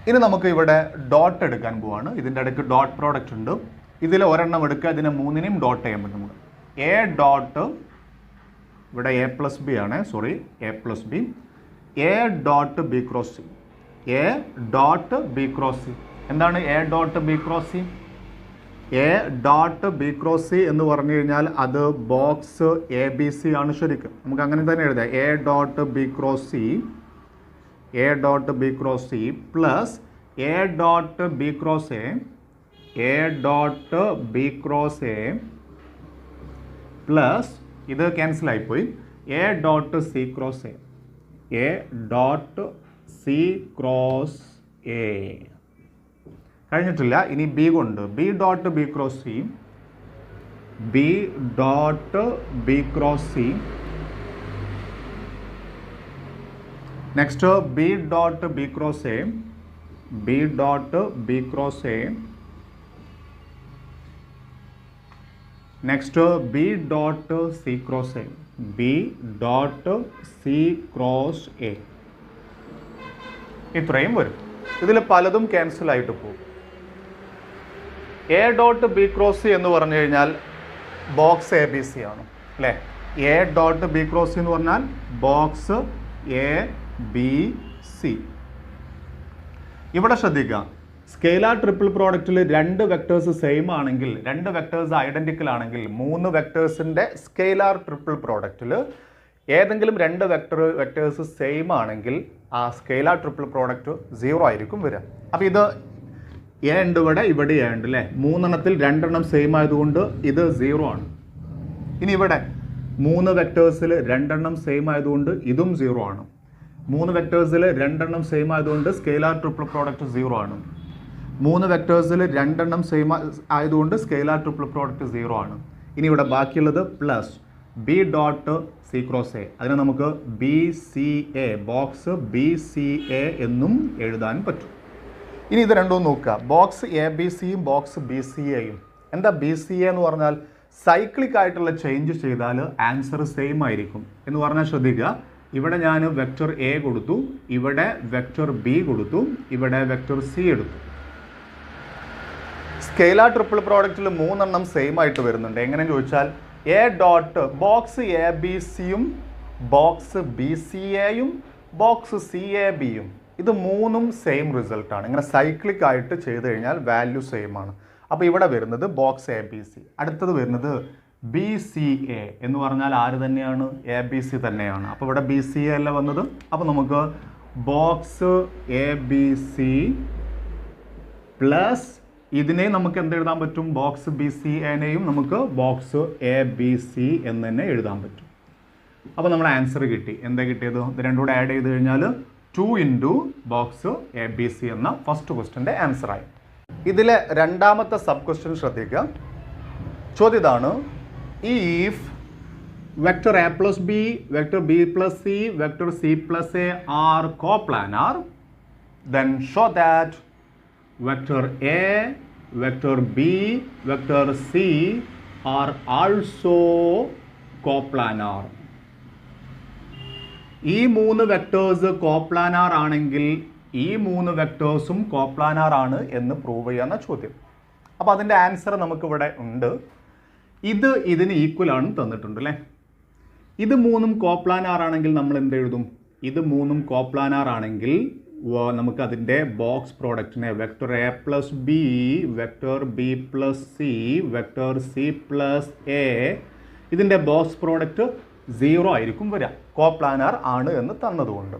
ഇനി നമുക്ക് ഇവിടെ ഡോട്ട് എടുക്കാൻ പോവാണ്. ഇതിൻ്റെ ഇടയ്ക്ക് ഡോട്ട് പ്രോഡക്റ്റ് ഉണ്ട്. ഇതിൽ ഒരെണ്ണം എടുക്കുക, ഇതിനെ മൂന്നിനെയും ഡോട്ട് ചെയ്യാൻ പറ്റും നമുക്ക്. എ ഡോട്ട്, ഇവിടെ എ പ്ലസ് ബി ആണ്, sorry A plus B, A dot B cross C, A dot B cross C. എന്താണ് A dot B cross C? A dot B cross C എന്ന് പറഞ്ഞു കഴിഞ്ഞാൽ അത് ബോക്സ് എ ബി സി ആണ് ശരിക്കും. നമുക്ക് അങ്ങനെ തന്നെ എഴുതാം, A dot B cross C, A dot B cross C plus A dot B cross A, A dot B cross A plus ഇത് ക്യാൻസൽ ആയിപ്പോയി, A dot C cross A, A dot C cross A. കഴിഞ്ഞിട്ടില്ല. ഇനി B കൊണ്ട്, B dot B cross C, B dot B cross C. Next B dot B cross A, B dot B cross A. Next B dot C cross A, B dot C cross A. ഇത്രയും വരും. ഇതിൽ പലതും cancel ആയിട്ട് പോകും. A dot B cross C എന്ന് പറഞ്ഞു കഴിഞ്ഞാൽ box A B C ആണ് അല്ലേ. A dot B cross C എന്ന് പറഞ്ഞാൽ ബോക്സ് എ ബി സി. ഇവിടെ ശ്രദ്ധിക്കുക, സ്കെയിലാർ ട്രിപ്പിൾ പ്രോഡക്റ്റിൽ രണ്ട് വെക്ടേഴ്സ് സെയിം ആണെങ്കിൽ, രണ്ട് വെക്ടേഴ്സ് ഐഡന്റിക്കൽ ആണെങ്കിൽ, 3 വെക്ടേഴ്സിൻ്റെ സ്കെയിലാർ ട്രിപ്പിൾ പ്രോഡക്റ്റിൽ ഏതെങ്കിലും രണ്ട് വെക്ടേഴ്സ് സെയിം ആണെങ്കിൽ ആ സ്കെയിലാർ ട്രിപ്പിൾ പ്രോഡക്റ്റ് 0 ആയിരിക്കും വരിക. അപ്പോൾ ഇത് എ ഉണ്ട് ഇവിടെ, ഇവിടെ എ ഉണ്ട് അല്ലേ. 3 എണ്ണത്തിൽ 2 എണ്ണം സെയിം ആയതുകൊണ്ട് ഇത് 0 ആണ്. ഇനി ഇവിടെ 3 വെക്ടേഴ്സിൽ 2 എണ്ണം സെയിം ആയതുകൊണ്ട് ഇതും 0 ആണ്. 3 വെക്ടേഴ്സിൽ 2 എണ്ണം സെയിം ആയതുകൊണ്ട് സ്കെയിലാർ ട്രിപ്പിൾ പ്രോഡക്റ്റ് 0 ആണ്. 3 വെക്ടേഴ്സിൽ 2 എണ്ണം സെയിം ആയതുകൊണ്ട് സ്കെയിലാർ ട്രിപ്പിൾ പ്രോഡക്റ്റ് 0 ആണ്. ഇനി ഇവിടെ ബാക്കിയുള്ളത് plus B dot C cross A. അതിനെ നമുക്ക് B C A, box B C A എന്നും എഴുതാൻ പറ്റും. ഇനി ഇത് രണ്ടും നോക്കുക, ബോക്സ് എ ബി സിയും ബോക്സ് ബി സി എയും. എന്താ ബി സി എ എന്ന് പറഞ്ഞാൽ? സൈക്ലിക് ആയിട്ടുള്ള ചേഞ്ച് ചെയ്താൽ ആൻസർ സെയിം ആയിരിക്കും എന്ന് പറഞ്ഞാൽ ശ്രദ്ധിക്കുക. ഇവിടെ ഞാൻ വെക്ടർ എ കൊടുത്തു, ഇവിടെ വെക്ടർ ബി കൊടുത്തു, ഇവിടെ വെക്ടർ സി എടുത്തു. സ്കെയിലാർ ട്രിപ്പിൾ പ്രോഡക്റ്റിൽ 3 എണ്ണം സെയിം ആയിട്ട് വരുന്നുണ്ട്. എങ്ങനെ ചോദിച്ചാൽ A dot box A B സിയും ബോക്സ് ബി സി എയും ബോക്സ് സി എ ബിയും, ഇത് 3ഉം സെയിം റിസൾട്ടാണ്. ഇങ്ങനെ സൈക്ലിക് ആയിട്ട് ചെയ്ത് കഴിഞ്ഞാൽ വാല്യൂ സെയിം ആണ്. അപ്പോൾ ഇവിടെ വരുന്നത് ബോക്സ് എ ബി സി. അടുത്തത് വരുന്നത് ബി സി എ എന്ന് പറഞ്ഞാൽ ആര് തന്നെയാണ്? എ ബി സി തന്നെയാണ്. അപ്പോൾ ഇവിടെ ബി സി എ അല്ല വന്നത്. അപ്പോൾ നമുക്ക് box A B C plus ഇതിനെ നമുക്ക് എന്ത് എഴുതാൻ പറ്റും? ബോക്സ് ബി സി എനെയും നമുക്ക് ബോക്സ് എ ബി സി എന്ന് തന്നെ എഴുതാൻ പറ്റും. അപ്പോൾ നമ്മുടെ ആൻസർ കിട്ടി. എന്താ കിട്ടിയത്? ഇത് രണ്ടും കൂടെ ആഡ് ചെയ്ത് കഴിഞ്ഞാൽ 2 into box A B C എന്ന ഫസ്റ്റ് ക്വസ്റ്റ്യൻ്റെ ആൻസറായി. ഇതിലെ രണ്ടാമത്തെ സബ് ക്വസ്റ്റ്യൻ ശ്രദ്ധിക്കുക. ചോദ്യം ഇതാണ്: if vector A plus B, vector B plus C, vector C plus A are coplanar, then show that vector A, vector B, vector C are also coplanar. ഈ 3 vectors coplanar ആണെങ്കിൽ ഈ 3 വെക്ടേഴ്സും coplanar ആണ് എന്ന് prove ചെയ്യാന്ന ചോദ്യം. അപ്പോൾ അതിൻ്റെ answer നമുക്കിവിടെ ഉണ്ട്. ഇത് ഇതിന് ഈക്വൽ ആണ് തന്നിട്ടുണ്ട് അല്ലേ. ഇത് 3ഉം കോപ്ലാനാർ ആണെങ്കിൽ നമ്മൾ എന്ത് എഴുതും? ഇത് 3ഉം കോപ്ലാനാർ ആണെങ്കിൽ നമുക്ക് അതിൻ്റെ ബോക്സ് പ്രോഡക്റ്റിനെ vector A plus B, vector B plus C, vector C plus A, ഇതിൻ്റെ ബോക്സ് പ്രോഡക്റ്റ് 0 ആയിരിക്കും വരിക, കോപ്ലാനാർ ആണ് എന്ന് തന്നതുകൊണ്ട്.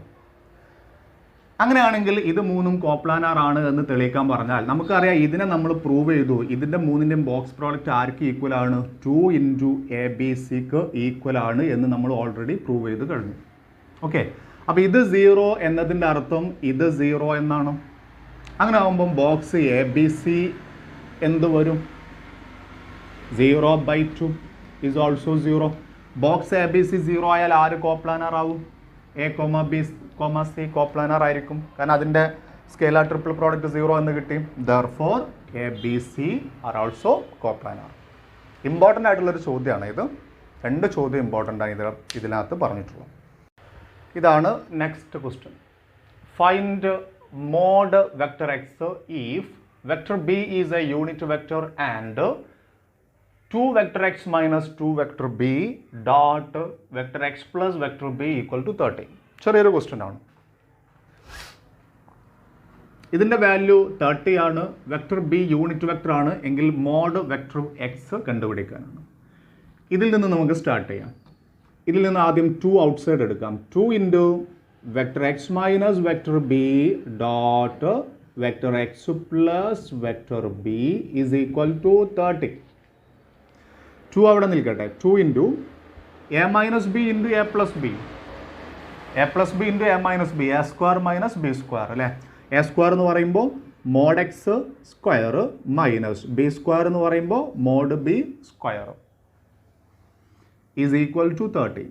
അങ്ങനെയാണെങ്കിൽ ഇത് 3ഉം കോപ്ലാനാർ ആണ് എന്ന് തെളിയിക്കാൻ പറഞ്ഞാൽ നമുക്കറിയാം ഇതിനെ നമ്മൾ പ്രൂവ് ചെയ്തു. ഇതിൻ്റെ 3ൻ്റെയും ബോക്സ് പ്രോഡക്റ്റ് ആർക്ക് ഈക്വൽ ആണ്? 2 ഇൻറ്റു എ ബി സിക്ക് ഈക്വൽ ആണ് എന്ന് നമ്മൾ ഓൾറെഡി പ്രൂവ് ചെയ്ത് കഴിഞ്ഞു. ഓക്കെ, അപ്പോൾ ഇത് 0 എന്നതിൻ്റെ അർത്ഥം ഇത് 0 എന്നാണ്. അങ്ങനെ ആകുമ്പം ബോക്സ് എ ബി സി എന്ത് വരും? 0/2 is also 0. Box A B C 0 ആയാൽ ആര് കോപ്ലാനർ ആവും? A comma B comma C coplanar ആയിരിക്കും. കാരണം അതിൻ്റെ സ്കെയിലാർ ട്രിപ്പിൾ പ്രോഡക്റ്റ് 0 എന്ന് കിട്ടി. Therefore A B C are also coplanar. Important ആയിട്ടുള്ളൊരു ചോദ്യമാണ് ഇത്. 2 ചോദ്യം ഇമ്പോർട്ടൻ്റ് ആണ് ഇതിനകത്ത് പറഞ്ഞിട്ടുള്ളത്. ഇതാണ് next question. Find mod vector X if vector B is a unit vector and 2 vector x minus 2 vector b dot vector x plus vector b equal to 30. ചെറിയൊരു question ആണ്. ഇതിൻ്റെ വാല്യൂ 30 ആണ്. വെക്ടർ ബി യൂണിറ്റ് വെക്ടർ ആണ് എങ്കിൽ mode vector X കണ്ടുപിടിക്കാനാണ്. ഇതിൽ നിന്ന് നമുക്ക് start ചെയ്യാം. ഇതിൽ നിന്ന് ആദ്യം 2 ഔട്ട്സൈഡ് എടുക്കാം. 2 into vector X minus vector B dot vector X plus vector B is equal to 30. 2 അവിടെ നിൽക്കട്ടെ. 2 into A minus B into A plus B, A plus B into A minus B, A square minus B square അല്ലേ. A square എന്ന് പറയുമ്പോൾ mod X square minus B square എന്ന് പറയുമ്പോൾ mod B square is equal to 30.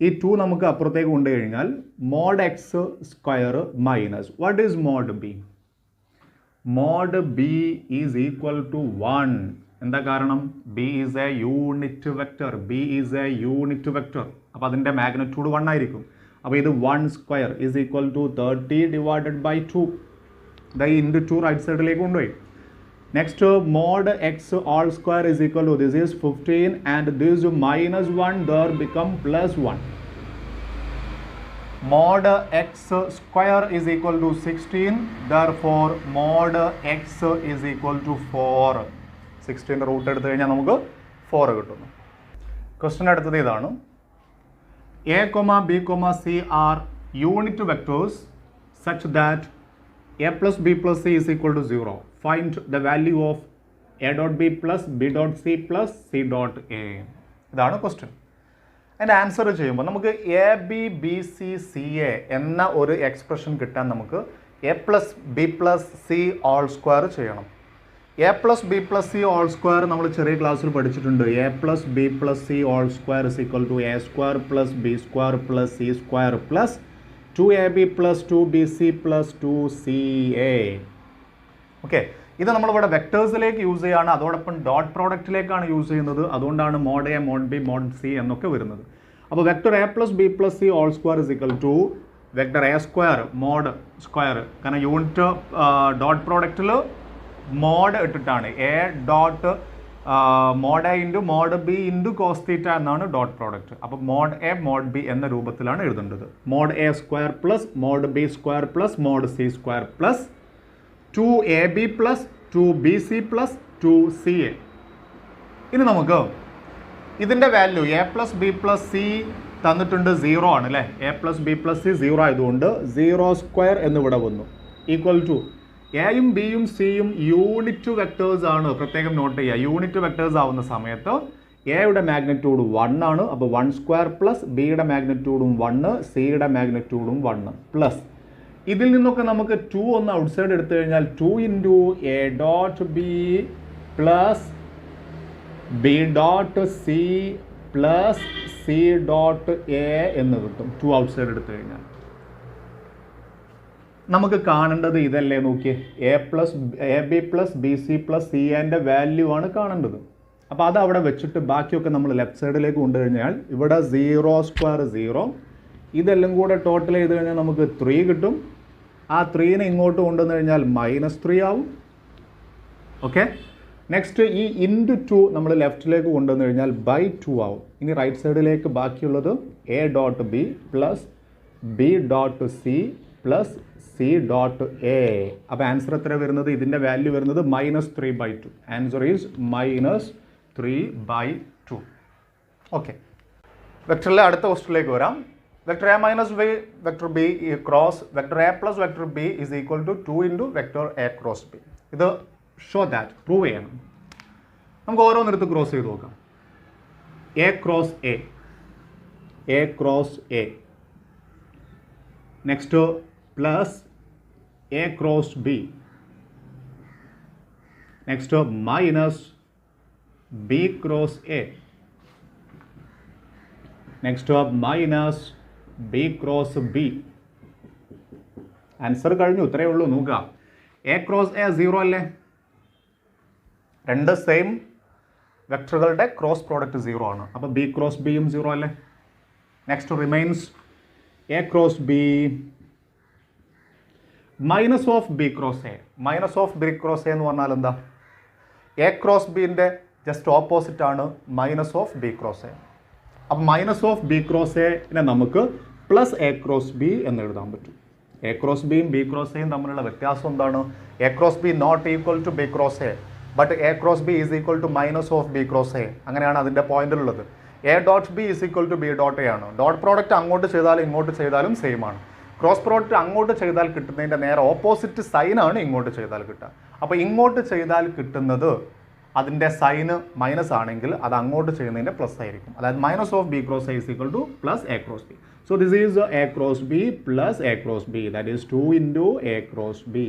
ഈ 2 നമുക്ക് അപ്പുറത്തേക്ക് കൊണ്ടുകഴിഞ്ഞാൽ mode X square minus what is mod B? Mod B is equal to 1. എന്താ കാരണം? B is a unit vector. B is a unit vector. അപ്പോൾ അതിൻ്റെ മാഗ്നിറ്റ്യൂഡ് 1 ആയിരിക്കും. അപ്പോൾ ഇത് 1 square is equal to 30 divided by 2. ഇതായി ഇൻറ്റു 2 റൈറ്റ് സൈഡിലേക്ക് കൊണ്ടുപോയി. Next mod X all square is equal to this is 15 and this minus 1 there become plus 1. Mod x square is equal to 16. Therefore, mod x is equal to 4. 16 root എടുത്തു കഴിഞ്ഞാൽ നമുക്ക് 4 കിട്ടുന്നു. Question അടുത്തത് ഇതാണ്. A comma B comma C are unit vectors such that A plus B plus C is equal to 0. Find the value of A dot B plus B dot C plus C dot A. ഇതാണ് question. അതിൻ്റെ answer ചെയ്യുമ്പോൾ നമുക്ക് A B B C C A എന്ന ഒരു expression കിട്ടാൻ നമുക്ക് A plus B plus C all square ചെയ്യണം. A plus B plus C all square നമ്മൾ ചെറിയ ക്ലാസ്സിൽ പഠിച്ചിട്ടുണ്ട്. A plus B plus C all square is equal to A square plus B square plus C square plus 2ab plus 2bc plus 2ca. Okay, ഇത് നമ്മളിവിടെ വെക്ടേഴ്സിലേക്ക് use ചെയ്യുകയാണ്. അതോടൊപ്പം dot പ്രോഡക്റ്റിലേക്കാണ് use ചെയ്യുന്നത്. അതുകൊണ്ടാണ് mod A mod B mod C എന്നൊക്കെ വരുന്നത്. അപ്പോൾ vector A plus B plus C all square is equal to vector A square mod square. കാരണം യൂണിറ്റ് ഡോട്ട് പ്രോഡക്റ്റിൽ മോഡ് ഇട്ടിട്ടാണ്. A dot mod A into mod B into cos theta എന്നാണ് dot product. അപ്പോൾ mod A mod B എന്ന രൂപത്തിലാണ് എഴുതേണ്ടത്. Mod A square plus mod B square plus mod C square plus 2ab plus 2bc plus 2ca. ഇനി നമുക്ക് ഇതിൻ്റെ value A plus B plus C തന്നിട്ടുണ്ട് 0 ആണ് അല്ലേ. A plus B plus C 0 ആയതുകൊണ്ട് 0 സ്ക്വയർ എന്നിവിടെ വന്നു ഈക്വൽ ടു എയും ബിയും സിയും യൂണിറ്റ് വെക്ടേഴ്സ് ആണ്. പ്രത്യേകം നോട്ട് ചെയ്യുക, യൂണിറ്റ് വെക്ടേഴ്സ് ആവുന്ന സമയത്ത് എയുടെ മാഗ്നിറ്റ്യൂഡ് 1 ആണ്. അപ്പോൾ 1 സ്ക്വയർ പ്ലസ് ബിയുടെ മാഗ്നിറ്റ്യൂഡും 1, സിയുടെ മാഗ്നിറ്റ്യൂഡും 1 പ്ലസ് ഇതിൽ നിന്നൊക്കെ നമുക്ക് 2 ഒന്ന് ഔട്ട്സൈഡ് എടുത്തു കഴിഞ്ഞാൽ 2 into A dot B plus B dot C plus C dot A എന്ന് കിട്ടും. 2 ഔട്ട്സൈഡ് എടുത്തു കഴിഞ്ഞാൽ നമുക്ക് കാണേണ്ടത് ഇതല്ലേ. നോക്കിയേ, A B plus B C plus C എൻ്റെ വാല്യൂ ആണ് കാണേണ്ടത്. അപ്പോൾ അത് അവിടെ വെച്ചിട്ട് ബാക്കിയൊക്കെ നമ്മൾ ലെഫ്റ്റ് സൈഡിലേക്ക് കൊണ്ടുകഴിഞ്ഞാൽ ഇവിടെ 0 സ്ക്വയർ 0, ഇതെല്ലാം കൂടെ ടോട്ടൽ ചെയ്ത് കഴിഞ്ഞാൽ നമുക്ക് 3 കിട്ടും. ആ 3നെ ഇങ്ങോട്ട് കൊണ്ടുവന്നു കഴിഞ്ഞാൽ -3 ആവും. ഓക്കെ, നെക്സ്റ്റ് ഈ ഇൻറ്റു 2 നമ്മൾ ലെഫ്റ്റിലേക്ക് കൊണ്ടുവന്നു കഴിഞ്ഞാൽ /2 ആവും. ഇനി റൈറ്റ് സൈഡിലേക്ക് ബാക്കിയുള്ളത് A dot B plus B dot C plus C dot A. അപ്പോൾ ആൻസർ എത്ര വരുന്നത്? ഇതിൻ്റെ വാല്യൂ വരുന്നത് -3/2. Answer is -3/2. ഓക്കെ, വെക്ടറിലെ അടുത്ത ക്വസ്റ്റ്യനിലേക്ക് വരാം. Vector A minus B vector B cross vector A plus vector B is equal to 2 into vector A cross B. ഇത് show that prove ചെയ്യണം. നമുക്ക് ഓരോന്നിടത്ത് ക്രോസ് ചെയ്ത് നോക്കാം. A cross A, A cross A. Next plus A cross B. Next minus B cross A. Next minus B cross B. Answer കഴിഞ്ഞു. ഇത്രയേ ഉള്ളൂ. നോക്കുക, എ ക്രോസ് എ 0 അല്ലേ? രണ്ട് സെയിം വെക്ടറുകളുടെ ക്രോസ് പ്രോഡക്റ്റ് 0 ആണ്. അപ്പോൾ ബി ക്രോസ് ബിയും 0 അല്ലേ? Next remains A cross B minus of B cross A. Minus of B cross A എന്ന് പറഞ്ഞാൽ എന്താ? എ ക്രോസ് ബിൻ്റെ ജസ്റ്റ് ഓപ്പോസിറ്റ് ആണ് മൈനസ് ഓഫ് ബി ക്രോസ് എ. അപ്പം മൈനസ് ഓഫ് ബി ക്രോസ് എനെ നമുക്ക് പ്ലസ് എ ക്രോസ് ബി എന്ന് എഴുതാൻ പറ്റും. എ ക്രോസ് ബിയും ബി ക്രോസ് എയും തമ്മിലുള്ള വ്യത്യാസം എന്താണ്? A cross B not equal to B cross A, but A cross B is equal to minus of B cross A. അങ്ങനെയാണ് അതിൻ്റെ പോയിന്റിലുള്ളത്. A dot B is equal to B dot A ആണ്. Dot product അങ്ങോട്ട് ചെയ്താലും ഇങ്ങോട്ട് ചെയ്താലും same ആണ്. Cross product അങ്ങോട്ട് ചെയ്താൽ കിട്ടുന്നതിൻ്റെ നേരെ ഓപ്പോസിറ്റ് സൈനാണ് ഇങ്ങോട്ട് ചെയ്താൽ കിട്ടുക. അപ്പോൾ ഇങ്ങോട്ട് ചെയ്താൽ കിട്ടുന്നത് അതിൻ്റെ സൈന് മൈനസ് ആണെങ്കിൽ അത് അങ്ങോട്ട് ചെയ്യുന്നതിൻ്റെ പ്ലസ് ആയിരിക്കും. അതായത് minus of B cross A is equal two plus A cross B. So this is A cross B plus A cross B, that is 2 into A cross B.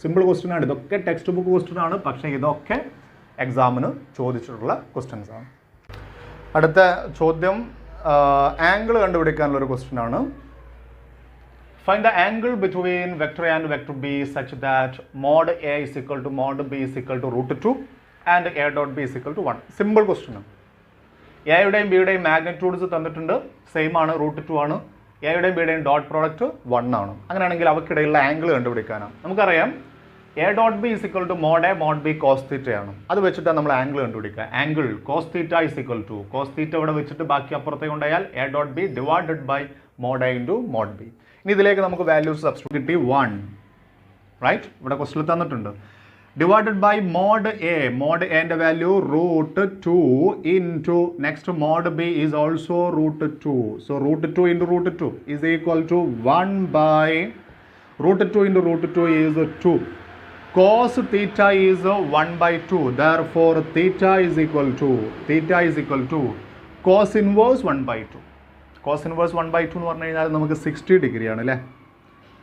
Simple question ആണ്. ഇതൊക്കെ text book question ആണ്, പക്ഷേ ഇതൊക്കെ എക്സാമിന് ചോദിച്ചിട്ടുള്ള questions ആണ്. അടുത്ത ചോദ്യം ആംഗിൾ കണ്ടുപിടിക്കാനുള്ളൊരു ക്വസ്റ്റ്യൻ ആണ്. Find the angle between vector A and vector B such that mod A is equal to mod B is equal to √2 and A dot B is equal to 1. Simple question ആണ്. എയുടെയും ബിയുടെയും magnitudes തന്നിട്ടുണ്ട്, same ആണ്, √2 ആണ്. എയുടെയും ബിയുടെയും dot product 1 ആണ്. അങ്ങനെയാണെങ്കിൽ അവയ്ക്കിടയിലുള്ള angle കണ്ടുപിടിക്കാനാണ്. നമുക്കറിയാം A dot B is equal to mod A mod B cos theta ആണ്. അത് വെച്ചിട്ടാണ് നമ്മൾ ആംഗിൾ കണ്ടുപിടിക്കുക. Angle cos theta is equal to cos theta ഇവിടെ വെച്ചിട്ട് ബാക്കി അപ്പുറത്തേക്ക് ഉണ്ടായാൽ A dot B divided by mod A into mod B. ഇനി ഇതിലേക്ക് നമുക്ക് വാല്യൂസ് സബ്സ്റ്റിറ്റ്യൂട്ട് കിട്ടി 1, റൈറ്റ്? ഇവിടെ ക്വസ്റ്റ്യൻ തന്നിട്ടുണ്ട്. ഡിവൈഡഡ് ബൈ മോഡ് എൻ്റെ value √2 into next mod B is also √2. So √2 into √2 is equal to 1 by √2 into √2 is 2. Cos theta is 1 by 2. Therefore, theta is equal to cos inverse 1 by 2. Cos inverse 1 by 2 എന്ന് പറഞ്ഞു കഴിഞ്ഞാൽ നമുക്ക് 60 degree ആണ് അല്ലേ?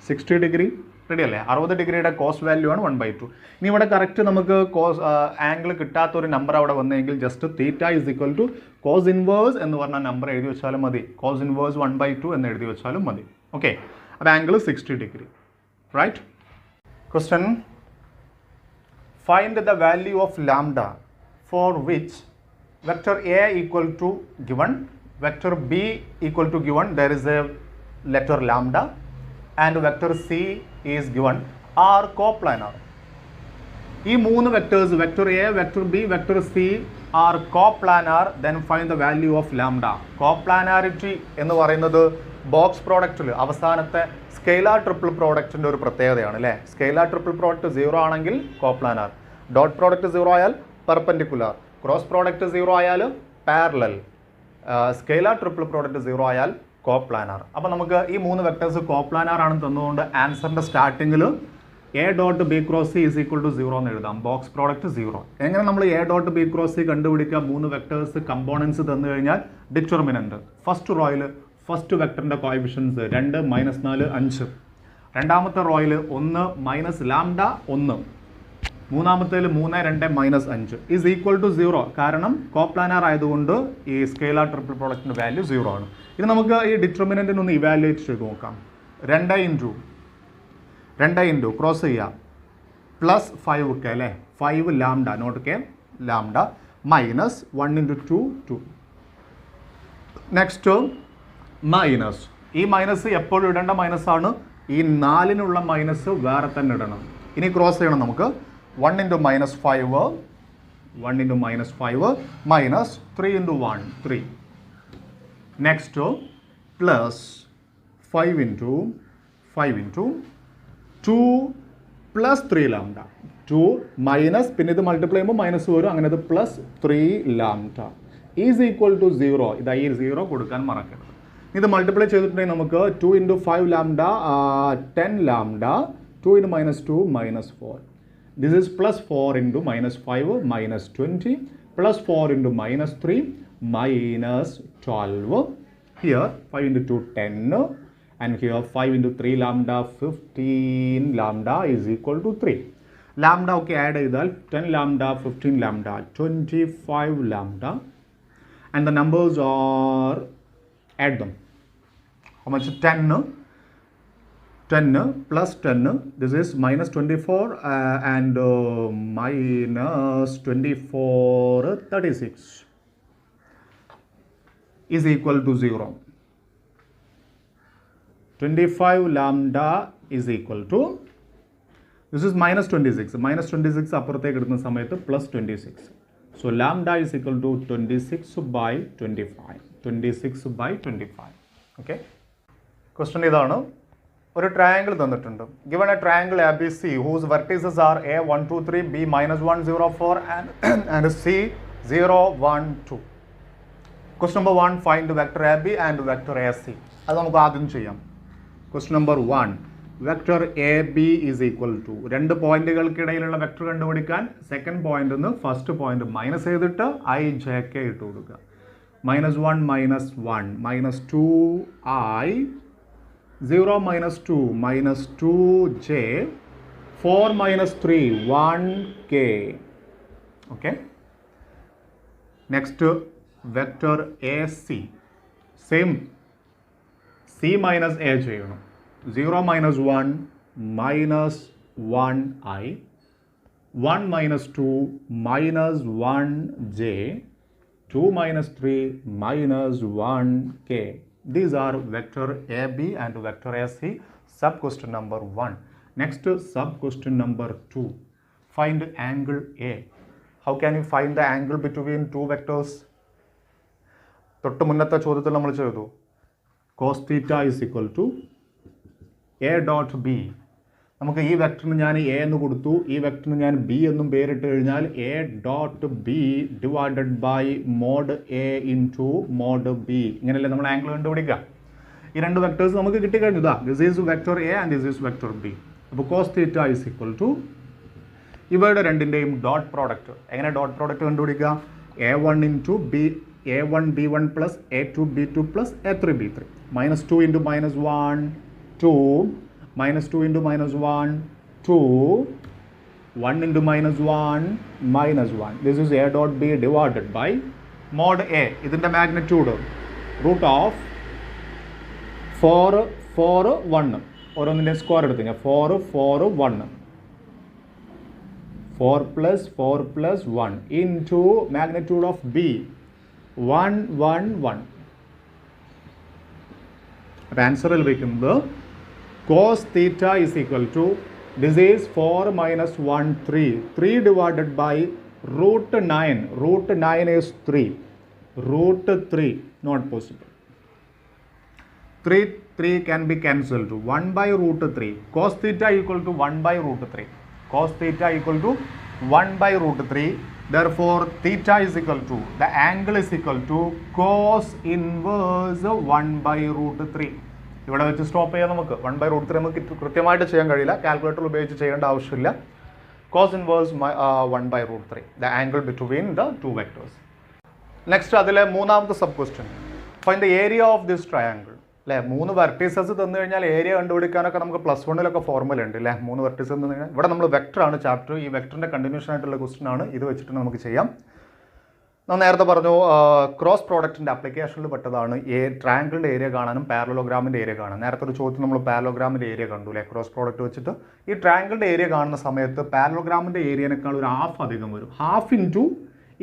60 degree ready അല്ലേ? 60 ഡിഗ്രിയുടെ cos value ആണ് 1/2. ഇനി ഇവിടെ കറക്റ്റ് നമുക്ക് കോസ് ആംഗിൾ കിട്ടാത്തൊരു നമ്പർ അവിടെ വന്നെങ്കിൽ just theta is equal to cos inverse എന്ന് പറഞ്ഞ നമ്പർ എഴുതി വെച്ചാലും മതി. കോസ് ഇൻവേഴ്സ് 1/2 എന്ന് എഴുതി വെച്ചാലും മതി. ഓക്കെ, അപ്പോൾ angle 60 degree, right? Question, find the value of lambda for which vector A equal to given, vector B equal to given, there is a letter lambda, and vector C is given are coplanar. ഈ മൂന്ന് vectors vector A, vector B, vector C are coplanar. Then find the value of lambda. കോപ്ലാനാരിറ്റി എന്ന് പറയുന്നത് box പ്രോഡക്റ്റിൽ അവസാനത്തെ scalar triple പ്രോഡക്റ്റിൻ്റെ ഒരു പ്രത്യേകതയാണ് അല്ലേ? സ്കെയിലാർ ട്രിപ്പിൾ പ്രോഡക്റ്റ് 0 ആണെങ്കിൽ കോപ്ലാനാർ, ഡോട്ട് പ്രോഡക്റ്റ് 0 ആയാൽ പെർപെൻഡിക്കുലർ, ക്രോസ് പ്രോഡക്റ്റ് 0 ആയാൽ പാരലൽ, സ്കെയിലാർ ട്രിപ്പിൾ പ്രോഡക്റ്റ് 0 ആയാൽ കോപ്ലാനാർ. അപ്പോൾ നമുക്ക് ഈ മൂന്ന് വെക്ടേഴ്സ് കോപ്ലാനാർ ആണെന്ന് തന്നുകൊണ്ട് ആൻസറിൻ്റെ സ്റ്റാർട്ടിങ്ങിൽ a dot B cross c is equal to 0 എന്ന് എഴുതാം. Box product 0. എങ്ങനെ നമ്മൾ a dot B cross c കണ്ടുപിടിക്കുക? മൂന്ന് വെക്ടേഴ്സ് കമ്പോണൻസ് തന്നു കഴിഞ്ഞാൽ ഡിറ്റർമിനൻറ്റ് ഫസ്റ്റ് റോയിൽ ഫസ്റ്റ് വെക്ടറിൻ്റെ കോഎഫിഷ്യൻസ് 2, -4, 5. രണ്ടാമത്തെ റോയിൽ 1 മൈനസ് ലാംഡ 1, മൂന്നാമത്തേൽ 3, 2, -5 ഈസ് ഈക്വൽ ടു 0. കാരണം കോപ്ലാനാർ ആയതുകൊണ്ട് ഈ സ്കെയിലാർ ട്രിപ്പിൾ പ്രോഡക്റ്റിൻ്റെ വാല്യൂ 0 ആണ്. ഇനി നമുക്ക് ഈ ഡിറ്റർമിനൻറ്റിനെ ഒന്ന് ഇവാലുവേറ്റ് ചെയ്ത് നോക്കാം. 2 ഇൻറ്റു ക്രോസ് ചെയ്യാം പ്ലസ് 5 കെ അല്ലേ? 5 lambda not K lambda minus 1 into 2 2. Next minus, ഈ മൈനസ് എപ്പോഴും ഇടേണ്ട മൈനസാണ്. ഈ 4-നുള്ള മൈനസ് വേറെ തന്നെ ഇടണം. ഇനി ക്രോസ് ചെയ്യണം നമുക്ക്. 1 into -5 minus 3 into 1 3. Next plus 5 into 2 plus 3 lambda 2 minus, പിന്നെ ഇത് മൾട്ടിപ്ലൈ ചെയ്യുമ്പോൾ മൈനസ് വരും, അങ്ങനെ ഇത് plus 3 lambda is equal to 0. ഇതായി 0 കൊടുക്കാൻ മറക്കരുത്. ഇത് മൾട്ടിപ്ലൈ ചെയ്തിട്ടുണ്ടെങ്കിൽ നമുക്ക് 2 into 5 lambda 10 lambda 2 into -2 -4. This is plus 4 into -5 -20 plus 4 into -3 -12. Here 5 into 2 10 and here 5 into 3 lambda 15 lambda is equal to 3. Lambda okay add ചെയ്താൽ 10 lambda 15 lambda 25 lambda, and the numbers are, add them, how much? 10 plus 10, this is minus 24 and minus 24 36 is equal to 0. 25 lambda is equal to, this is minus 26 അപ്പുറത്തേക്ക് എടുക്കുന്ന സമയത്ത് plus 26. So lambda is equal to 26 by 25. Okay. Question ഇതാണ്. ഒരു triangle തന്നിട്ടുണ്ട്. Given a triangle ABC whose vertices are A 1 2 3, B minus 1 0 4 and C 0 1 2. Question number 1, find vector AB and vector AC. അത് നമുക്ക് ആദ്യം ചെയ്യാം. Question number 1, vector AB is equal to, രണ്ട് പോയിന്റുകൾക്കിടയിലുള്ള vector കണ്ടുപിടിക്കാൻ second point നിന്ന് first point minus ചെയ്തിട്ട് I J K ഇട്ട് കൊടുക്കുക. -1 -1 -2I 0 minus 2 minus 2J 4 minus 3 1K. Okay. Next vector AC, same, C minus A ചെയ്യണം. 0 minus 1 minus 1I 1 minus 2 minus 1J 2 minus 3 minus 1K. These are vector AB and vector AC. Sub question number 1. Next sub question number 2. Find angle A. How can you find the angle between two vectors? തൊട്ട് മുന്നത്തെ ചോദ്യത്തിൽ നമ്മൾ ചെയ്തു cos theta is equal to A dot B. നമുക്ക് ഈ വെക്ടറിന് ഞാൻ A എന്ന് കൊടുത്തു, ഈ വെക്ടറിന് ഞാൻ ബി എന്നും പേരിട്ട് കഴിഞ്ഞാൽ A dot B divided by mod A into mod B. ഇങ്ങനെയല്ലേ നമ്മൾ ആംഗിൾ കണ്ടുപിടിക്കുക. ഈ രണ്ട് വെക്ടേഴ്സ് നമുക്ക് കിട്ടിക്കഴിഞ്ഞു. This is vector A and this is vector B. അപ്പോൾ cos theta is equal to ഇവയുടെ രണ്ടിൻ്റെയും ഡോട്ട് പ്രോഡക്റ്റ്. എങ്ങനെ ഡോട്ട് പ്രോഡക്റ്റ് കണ്ടുപിടിക്കുക? A1 into B A1 B1 plus A2 B2 plus A3 B3 -2 into -1 2 -2 into -1 2 1 into -1 -1. This is A dot B divided by mod A. ഇതിൻ്റെ magnitude root of 4 1 ഓരോന്നിൻ്റെ square എടുത്ത് കഴിഞ്ഞാൽ 4 1 4 plus 1 into magnitude of B 1 1 1. അപ്പോൾ ആൻസറിൽ വയ്ക്കുന്നത് cos theta is equal to, this is 4 minus 1 3 divided by root 9. Root 9 is 3. Root 3 not possible. 3 can be cancelled. 1 by root 3. Cos theta equal to 1 by root 3. Cos theta equal to 1 by root 3. Therefore theta is equal to, the angle is equal to cos inverse 1 by root 3. ഇവിടെ വെച്ച് stop ചെയ്യാൻ നമുക്ക് 1 by root 3 നമുക്ക് കൃത്യമായിട്ട് ചെയ്യാൻ കഴിയില്ല, calculator ഉപയോഗിച്ച് ചെയ്യേണ്ട ആവശ്യമില്ല. Cos inverse 1 by root 3, the angle between the two vectors. Next അതിലെ മൂന്നാമത്തെ sub question, find the area of this triangle. അല്ലേ, 3 വെർട്ടീസസ് തന്നു കഴിഞ്ഞാൽ ഏരിയ കണ്ടുപിടിക്കാനൊക്കെ നമുക്ക് +1 ഫോർമുല ഉണ്ട് അല്ലേ. 3 വെർട്ടീസസ് തന്നു കഴിഞ്ഞാൽ, ഇവിടെ നമ്മൾ വെക്ടറാണ് ചാപ്റ്റർ, ഈ വെക്ടറിൻ്റെ കണ്ടിന്യൂഷൻ ആയിട്ടുള്ള ക്വസ്റ്റ്യൻ ആണ്. ഇത് വെച്ചിട്ട് നമുക്ക് ചെയ്യാം. ഞാൻ നേരത്തെ പറഞ്ഞു ക്രോസ് പ്രോഡക്റ്റിൻ്റെ ആപ്ലിക്കേഷനിൽ പെട്ടതാണ് ട്രയാങ്കിളിൻ്റെ ഏരിയ കാണാനും പാരലോഗ്രാമിൻ്റെ ഏരിയ കാണാനും. നേരത്തെ ഒരു ചോദ്യം നമ്മൾ പാരലോഗ്രാമിൻ്റെ ഏരിയ കണ്ടു അല്ലേ, ക്രോസ് പ്രോഡക്റ്റ് വെച്ചിട്ട്. ഈ ട്രയാങ്കിളിൻ്റെ ഏരിയ കാണുന്ന സമയത്ത് പാരലോഗ്രാമിൻ്റെ ഏരിയനേക്കാൾ ഒരു ഹാഫ് അധികം വരും. ഹാഫ് ഇൻറ്റു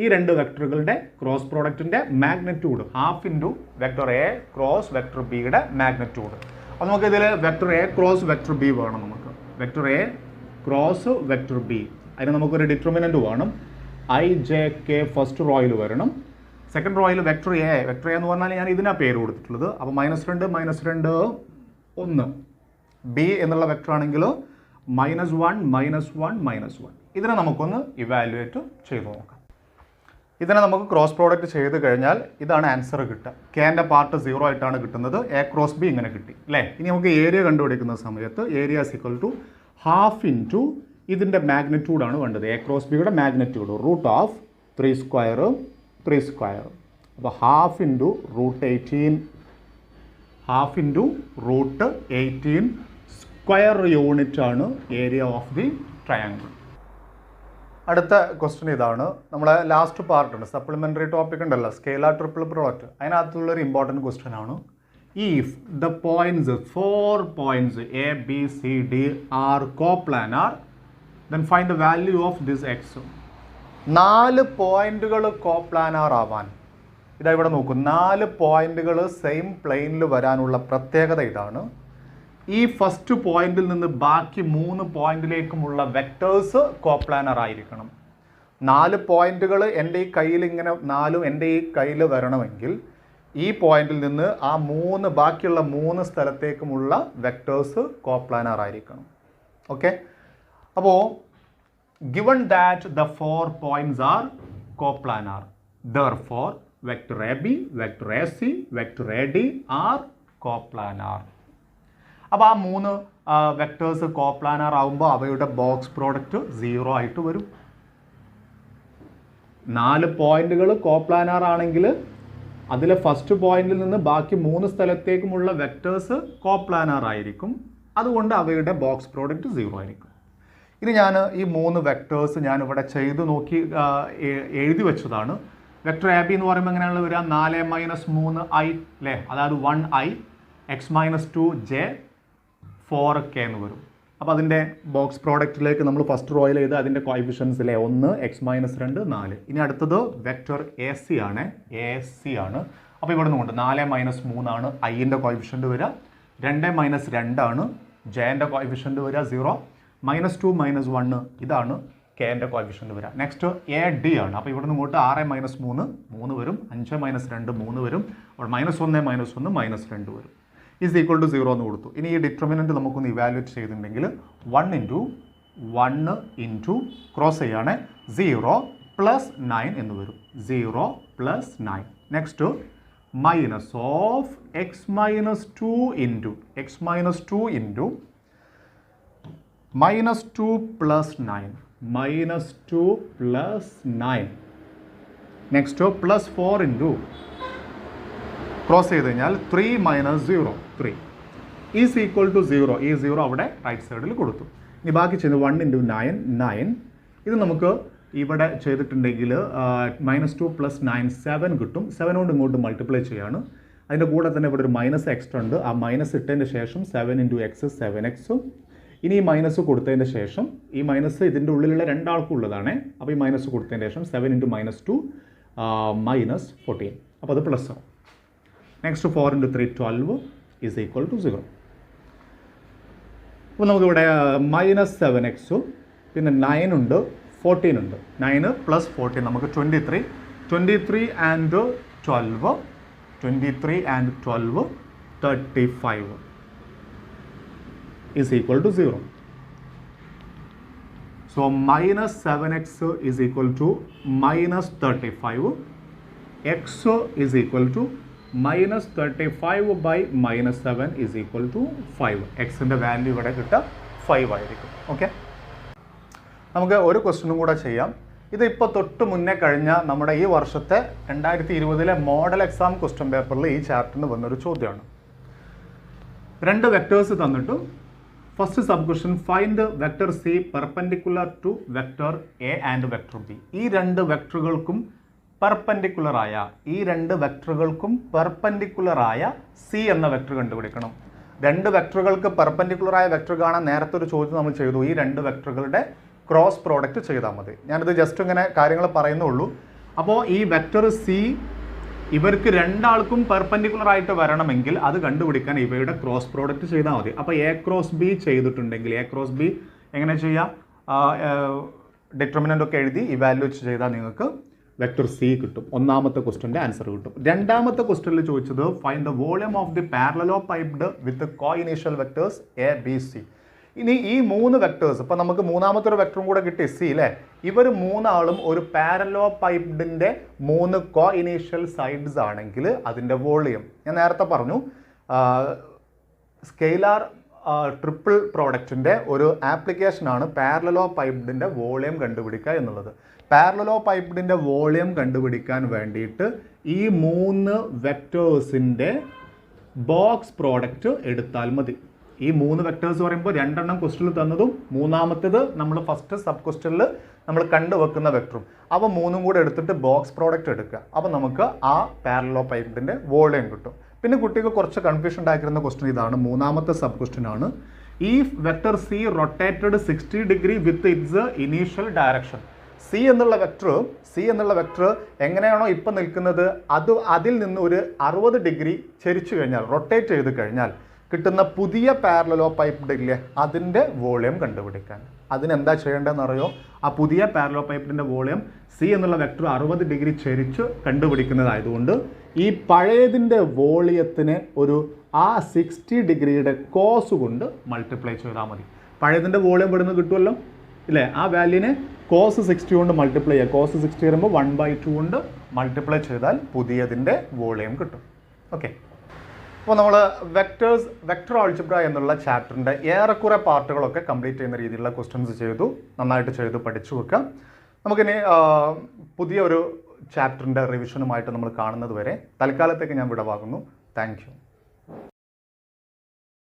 ഈ രണ്ട് വെക്ടറുകളുടെ ക്രോസ് പ്രോഡക്റ്റിൻ്റെ magnitude, half into vector A cross vector ബിയുടെ മാഗ്നിറ്റ്യൂഡ്. അപ്പോൾ നമുക്ക് ഇതിൽ vector A cross vector B വേണം. നമുക്ക് vector A cross vector B, അതിന് നമുക്കൊരു ഡിറ്റർമിനൻറ്റ് വേണം. IJK ഫസ്റ്റ് റോയിൽ വരണം. സെക്കൻഡ് റോയിൽ വെക്ടർ എ എന്ന് പറഞ്ഞാൽ ഞാൻ ഇതിനാ പേര് കൊടുത്തിട്ടുള്ളത്. അപ്പോൾ -2 -2 1. ബി എന്നുള്ള വെക്ടർ ആണെങ്കിൽ -1 -1 -1. ഇതിനെ നമുക്കൊന്ന് ഇവാലുവേറ്റ് ചെയ്ത് നോക്കാം. ഇതിനെ നമുക്ക് ക്രോസ് പ്രോഡക്റ്റ് ചെയ്ത് കഴിഞ്ഞാൽ ഇതാണ് ആൻസർ കിട്ടുക. കെൻ്റെ പാർട്ട് 0 ആയിട്ടാണ് കിട്ടുന്നത്. എ ക്രോസ് ബി ഇങ്ങനെ കിട്ടി അല്ലേ. ഇനി നമുക്ക് ഏരിയ കണ്ടുപിടിക്കുന്ന സമയത്ത് ഏരിയ = ½ ഇൻറ്റു ഇതിൻ്റെ മാഗ്നിറ്റ്യൂഡാണ് വേണ്ടത്. എ ക്രോസ് ബിയുടെ മാഗ്നിറ്റ്യൂഡ് റൂട്ട് ഓഫ് 3 സ്ക്വയർ. അപ്പോൾ ½ into √18, half into root 18 square unit ആണ് ഏരിയ ഓഫ് ദി ട്രയാങ്കിൾ. അടുത്ത ക്വസ്റ്റ്യൻ ഇതാണ്. നമ്മളെ ലാസ്റ്റ് പാർട്ടുണ്ട്, സപ്ലിമെൻ്ററി ടോപ്പിക് ഉണ്ടല്ലോ, സ്കെയിലാർ ട്രിപ്പിൾ പ്രോഡക്റ്റ്. അതിനകത്തുള്ളൊരു ഇമ്പോർട്ടൻറ്റ് ക്വസ്റ്റ്യൻ ആണ്. If the points 4 points A B C D are coplanar then find the value of this X. 4 പോയിന്റുകൾ coplanar ആവാൻ, ഇതാ ഇവിടെ നോക്കൂ, 4 പോയിന്റുകൾ സെയിം പ്ലെയിനിൽ വരാനുള്ള പ്രത്യേകത ഇതാണ്. ഈ ഫസ്റ്റ് പോയിന്റിൽ നിന്ന് ബാക്കി 3 പോയിന്റിലേക്കുമുള്ള വെക്ടേഴ്സ് കോപ്ലാനർ ആയിരിക്കണം. 4 പോയിന്റുകൾ എൻ്റെ ഈ കയ്യിൽ ഇങ്ങനെ 4 എൻ്റെ ഈ കയ്യിൽ വരണമെങ്കിൽ ഈ പോയിന്റിൽ നിന്ന് ആ ബാക്കിയുള്ള 3 സ്ഥലത്തേക്കുമുള്ള വെക്ടേഴ്സ് കോപ്ലാനർ ആയിരിക്കണം. ഓക്കെ, അപ്പോൾ given that the 4 points are coplanar, therefore vector AB, vector AC, vector AD are coplanar. അപ്പോൾ ആ 3 വെക്ടേഴ്സ് കോപ്ലാനാർ ആകുമ്പോൾ അവയുടെ ബോക്സ് പ്രോഡക്റ്റ് 0 ആയിട്ട് വരും. 4 പോയിന്റുകൾ കോപ്ലാനാർ ആണെങ്കിൽ അതിലെ ഫസ്റ്റ് പോയിന്റിൽ നിന്ന് ബാക്കി 3 സ്ഥലത്തേക്കുമുള്ള വെക്ടേഴ്സ് കോപ്ലാനാർ ആയിരിക്കും. അതുകൊണ്ട് അവയുടെ ബോക്സ് പ്രോഡക്റ്റ് 0 ആയിരിക്കും. ഇനി ഞാൻ ഈ 3 വെക്ടേഴ്സ് ഞാനിവിടെ ചെയ്ത് നോക്കി എഴുതി വെച്ചതാണ്. വെക്ടർ എ ബി എന്ന് പറയുമ്പോൾ എങ്ങനെയാണ് വരിക? 4 - 3i അല്ലേ, അതായത് 1i, x - 2j, 4k എന്ന് വരും. അപ്പോൾ അതിൻ്റെ ബോക്സ് പ്രോഡക്റ്റിലേക്ക് നമ്മൾ ഫസ്റ്റ് റോയിൽ ചെയ്ത് അതിൻ്റെ കോഎഫിഷ്യൻസ് അല്ലേ, 1, x - 2, 4. ഇനി അടുത്തത് വെക്ടർ എ സി ആണ്. അപ്പോൾ ഇവിടെ നിന്നുകൊണ്ട് 4 - 3 ആണ് ഐൻ്റെ കോഎഫിഷ്യൻ്റ് വരിക, 2 - 2 ആണ് ജെൻ്റെ കോഎഫിഷ്യൻ്റ് വരിക 0, -2 - 1 ഇതാണ് കെൻ്റെ കോഎഫിഷ്യൻ്റ് വരിക. നെക്സ്റ്റ് എ ഡി ആണ്. അപ്പോൾ ഇവിടെ നിന്ന് ഇങ്ങോട്ട് 6 - 3 വരും, 5 - 2 3 വരും, അപ്പോൾ -1 - 1 -2 വരും. ഈസ് ഈക്വൽ ടു 0 എന്ന് കൊടുത്തു. ഇനി ഈ ഡിറ്റർമിനൻറ്റ് നമുക്കൊന്ന് ഇവാലുവേറ്റ് ചെയ്തിട്ടുണ്ടെങ്കിൽ 1 × 1 ക്രോസ് ചെയ്യാണ് 0 + 9 എന്ന് വരും. 0 + 9. Next minus of x - 2 into -2 + 9. -2 + 9. Next +4 into cross ചെയ്ത് കഴിഞ്ഞാൽ 3 - 0 3 ഈസ് ഈക്വൽ ടു 0. ഈ 0 അവിടെ റൈറ്റ് സൈഡിൽ കൊടുത്തു. ഇനി ബാക്കി ചെയ്യുന്നത് 1 × 9. ഇത് നമുക്ക് ഇവിടെ ചെയ്തിട്ടുണ്ടെങ്കിൽ -2 + 9 7 കിട്ടും. 7 കൊണ്ട് ഇങ്ങോട്ട് മൾട്ടിപ്ലൈ ചെയ്യാണ്. അതിൻ്റെ കൂടെ തന്നെ ഇവിടെ ഒരു മൈനസ് എക്സ്ട്രാ ഉണ്ട്. ആ മൈനസ് ഇട്ടതിന് ശേഷം 7 × x 7x. ഇനി ഈ മൈനസ് കൊടുത്തതിന് ശേഷം ഈ മൈനസ് ഇതിൻ്റെ ഉള്ളിലുള്ള രണ്ടാൾക്കും ഉള്ളതാണ്. അപ്പോൾ ഈ മൈനസ് കൊടുത്തതിന് ശേഷം 7 × -2 -14. അപ്പോൾ അത് പ്ലസ് ആവും. Next 4 × 3 12 is equal to 0. അപ്പോൾ നമുക്കിവിടെ -7x പിന്നെ 9 ഉണ്ട് 14 ഉണ്ട്. 9 + 14 നമുക്ക് 23. 23 and 12 35 is equal to 0. So -7x is equal to -35. X is equal to -35 by -7 is equal to 5. Xൻ്റെ value ഇവിടെ കിട്ടുക 5 ആയിരിക്കും. ഓക്കെ, നമുക്ക് ഒരു ക്വസ്റ്റ്യനും കൂടെ ചെയ്യാം. ഇതിപ്പോൾ തൊട്ട് മുന്നേ കഴിഞ്ഞ നമ്മുടെ ഈ വർഷത്തെ 2020 മോഡൽ എക്സാം ക്വസ്റ്റ്യൻ പേപ്പറിൽ ഈ ചാപ്റ്ററിന് വന്നൊരു ചോദ്യമാണ്. 2 വെക്ടേഴ്സ് തന്നിട്ടും first sub question find vector C perpendicular to vector A and vector B. ഈ 2 വെക്ടറുകൾക്കും പെർപെൻഡിക്കുലറായ സി എന്ന വെക്ടർ കണ്ടുപിടിക്കണം. 2 വെക്ടറുകൾക്ക് പെർപെൻഡിക്കുലറായ വെക്ടർ കാണാൻ നേരത്തെ ഒരു ചോദ്യം നമ്മൾ ചെയ്തു. ഈ 2 വെക്ടറുകളുടെ ക്രോസ് പ്രോഡക്റ്റ് ചെയ്താൽ മതി. ഞാനിത് ജസ്റ്റ് ഇങ്ങനെ കാര്യങ്ങൾ പറയുന്നുള്ളൂ. അപ്പോൾ ഈ വെക്ടർ സി ഇവർക്ക് രണ്ടാൾക്കും പെർപെൻഡിക്കുലർ ആയിട്ട് വരണമെങ്കിൽ അത് കണ്ടുപിടിക്കാൻ ഇവയുടെ ക്രോസ് പ്രോഡക്റ്റ് ചെയ്താൽ മതി. അപ്പോൾ എ ക്രോസ് ബി ചെയ്തിട്ടുണ്ടെങ്കിൽ എ ക്രോസ് ബി എങ്ങനെ ചെയ്യാം? ഡിറ്റർമിനൻ്റ് ഒക്കെ എഴുതി ഇവാലുവേറ്റ് ചെയ്താൽ നിങ്ങൾക്ക് വെക്ടർ സി കിട്ടും. ഒന്നാമത്തെ ക്വസ്റ്റ്യൻ്റെ ആൻസർ കിട്ടും. രണ്ടാമത്തെ ക്വസ്റ്റ്യനിൽ ചോദിച്ചത് find the volume of the parallelepiped with coinitial vectors A B C. ഇനി ഈ 3 വെക്ടേഴ്സ് ഇപ്പോൾ നമുക്ക് മൂന്നാമത്തെ ഒരു വെക്ടറും കൂടെ കിട്ടി സി അല്ലേ. ഇവർ 3 ആളും ഒരു പാരലോപൈപ്ഡിൻ്റെ 3 കോ ഇനീഷ്യൽ സൈഡ്സ് ആണെങ്കിൽ അതിൻ്റെ വോളിയം ഞാൻ നേരത്തെ പറഞ്ഞു. സ്കെയിലാർ ട്രിപ്പിൾ പ്രോഡക്റ്റിൻ്റെ ഒരു ആപ്ലിക്കേഷനാണ് പാരലലോപൈപ്ഡിൻ്റെ വോളിയം കണ്ടുപിടിക്കുക എന്നുള്ളത്. പാരലലോപൈപ്ഡിൻ്റെ വോളിയം കണ്ടുപിടിക്കാൻ വേണ്ടിയിട്ട് ഈ 3 വെക്ടേഴ്സിൻ്റെ ബോക്സ് പ്രോഡക്റ്റ് എടുത്താൽ മതി. ഈ 3 വെക്ടേഴ്സ് പറയുമ്പോൾ 2 എണ്ണം ക്വസ്റ്റ്യനിൽ തന്നതും മൂന്നാമത്തേത് നമ്മൾ ഫസ്റ്റ് സബ് ക്വസ്റ്റ്യനിൽ നമ്മൾ കണ്ടുവെക്കുന്ന വെക്ടറും. അവ 3ഉം കൂടെ എടുത്തിട്ട് ബോക്സ് പ്രോഡക്റ്റ് എടുക്കുക. അപ്പോൾ നമുക്ക് ആ പാരലലോപൈപ്പിൻ്റെ വോളിയം കിട്ടും. പിന്നെ കുട്ടിക്ക് കുറച്ച് കൺഫ്യൂഷൻ ഉണ്ടാക്കിയിരുന്ന ക്വസ്റ്റ്യൻ ഇതാണ്, മൂന്നാമത്തെ സബ് ക്വസ്റ്റ്യൻ ആണ്. ഈ vector C rotated 60 degree with its initial direction. C എന്നുള്ള വെക്ടർ എങ്ങനെയാണോ ഇപ്പം നിൽക്കുന്നത് അതിൽ നിന്ന് ഒരു 60 ഡിഗ്രി ചരിച്ചു കഴിഞ്ഞാൽ, റൊട്ടേറ്റ് ചെയ്ത് കഴിഞ്ഞാൽ കിട്ടുന്ന പുതിയ പാരലലോപൈപ്പ് ഇല്ലേ, അതിൻ്റെ വോളിയം കണ്ടുപിടിക്കാൻ. അതിനെന്താ ചെയ്യേണ്ടതെന്ന് അറിയോ? ആ പുതിയ പാരലലോപൈപ്പിൻ്റെ വോളിയം സി എന്നുള്ള വെക്ടർ 60 ഡിഗ്രി ചരിച്ച് കണ്ടുപിടിക്കുന്നതായതുകൊണ്ട് ഈ പഴയതിൻ്റെ വോളിയത്തിന് ആ 60 ഡിഗ്രിയുടെ കോസ് കൊണ്ട് മൾട്ടിപ്ലൈ ചെയ്താൽ മതി. പഴയതിൻ്റെ വോളിയം ഇവിടുന്ന് കിട്ടുമല്ലോ ഇല്ലേ, ആ വാല്യൂനെ കോസ് 60 കൊണ്ട് മൾട്ടിപ്ലൈ ചെയ്യുക. കോസ് 60 വരുമ്പോൾ 1/2 കൊണ്ട് മൾട്ടിപ്ലൈ ചെയ്താൽ പുതിയതിൻ്റെ വോളിയം കിട്ടും. ഓക്കെ, അപ്പോൾ നമ്മൾ വെക്ടർ ആൾജിബ്ര എന്നുള്ള ചാപ്റ്ററിൻ്റെ ഏറെക്കുറെ പാർട്ടുകളൊക്കെ കംപ്ലീറ്റ് ചെയ്യുന്ന രീതിയിലുള്ള ക്വസ്റ്റ്യൻസ് ചെയ്തു, നന്നായിട്ട് ചെയ്തു പഠിച്ചു വെക്കാം. നമുക്കിനി പുതിയ ഒരു ചാപ്റ്ററിൻ്റെ റിവിഷനുമായിട്ട് നമ്മൾ കാണുന്നത് വരെ തൽക്കാലത്തേക്ക് ഞാൻ വിടവാകുന്നു. Thank you.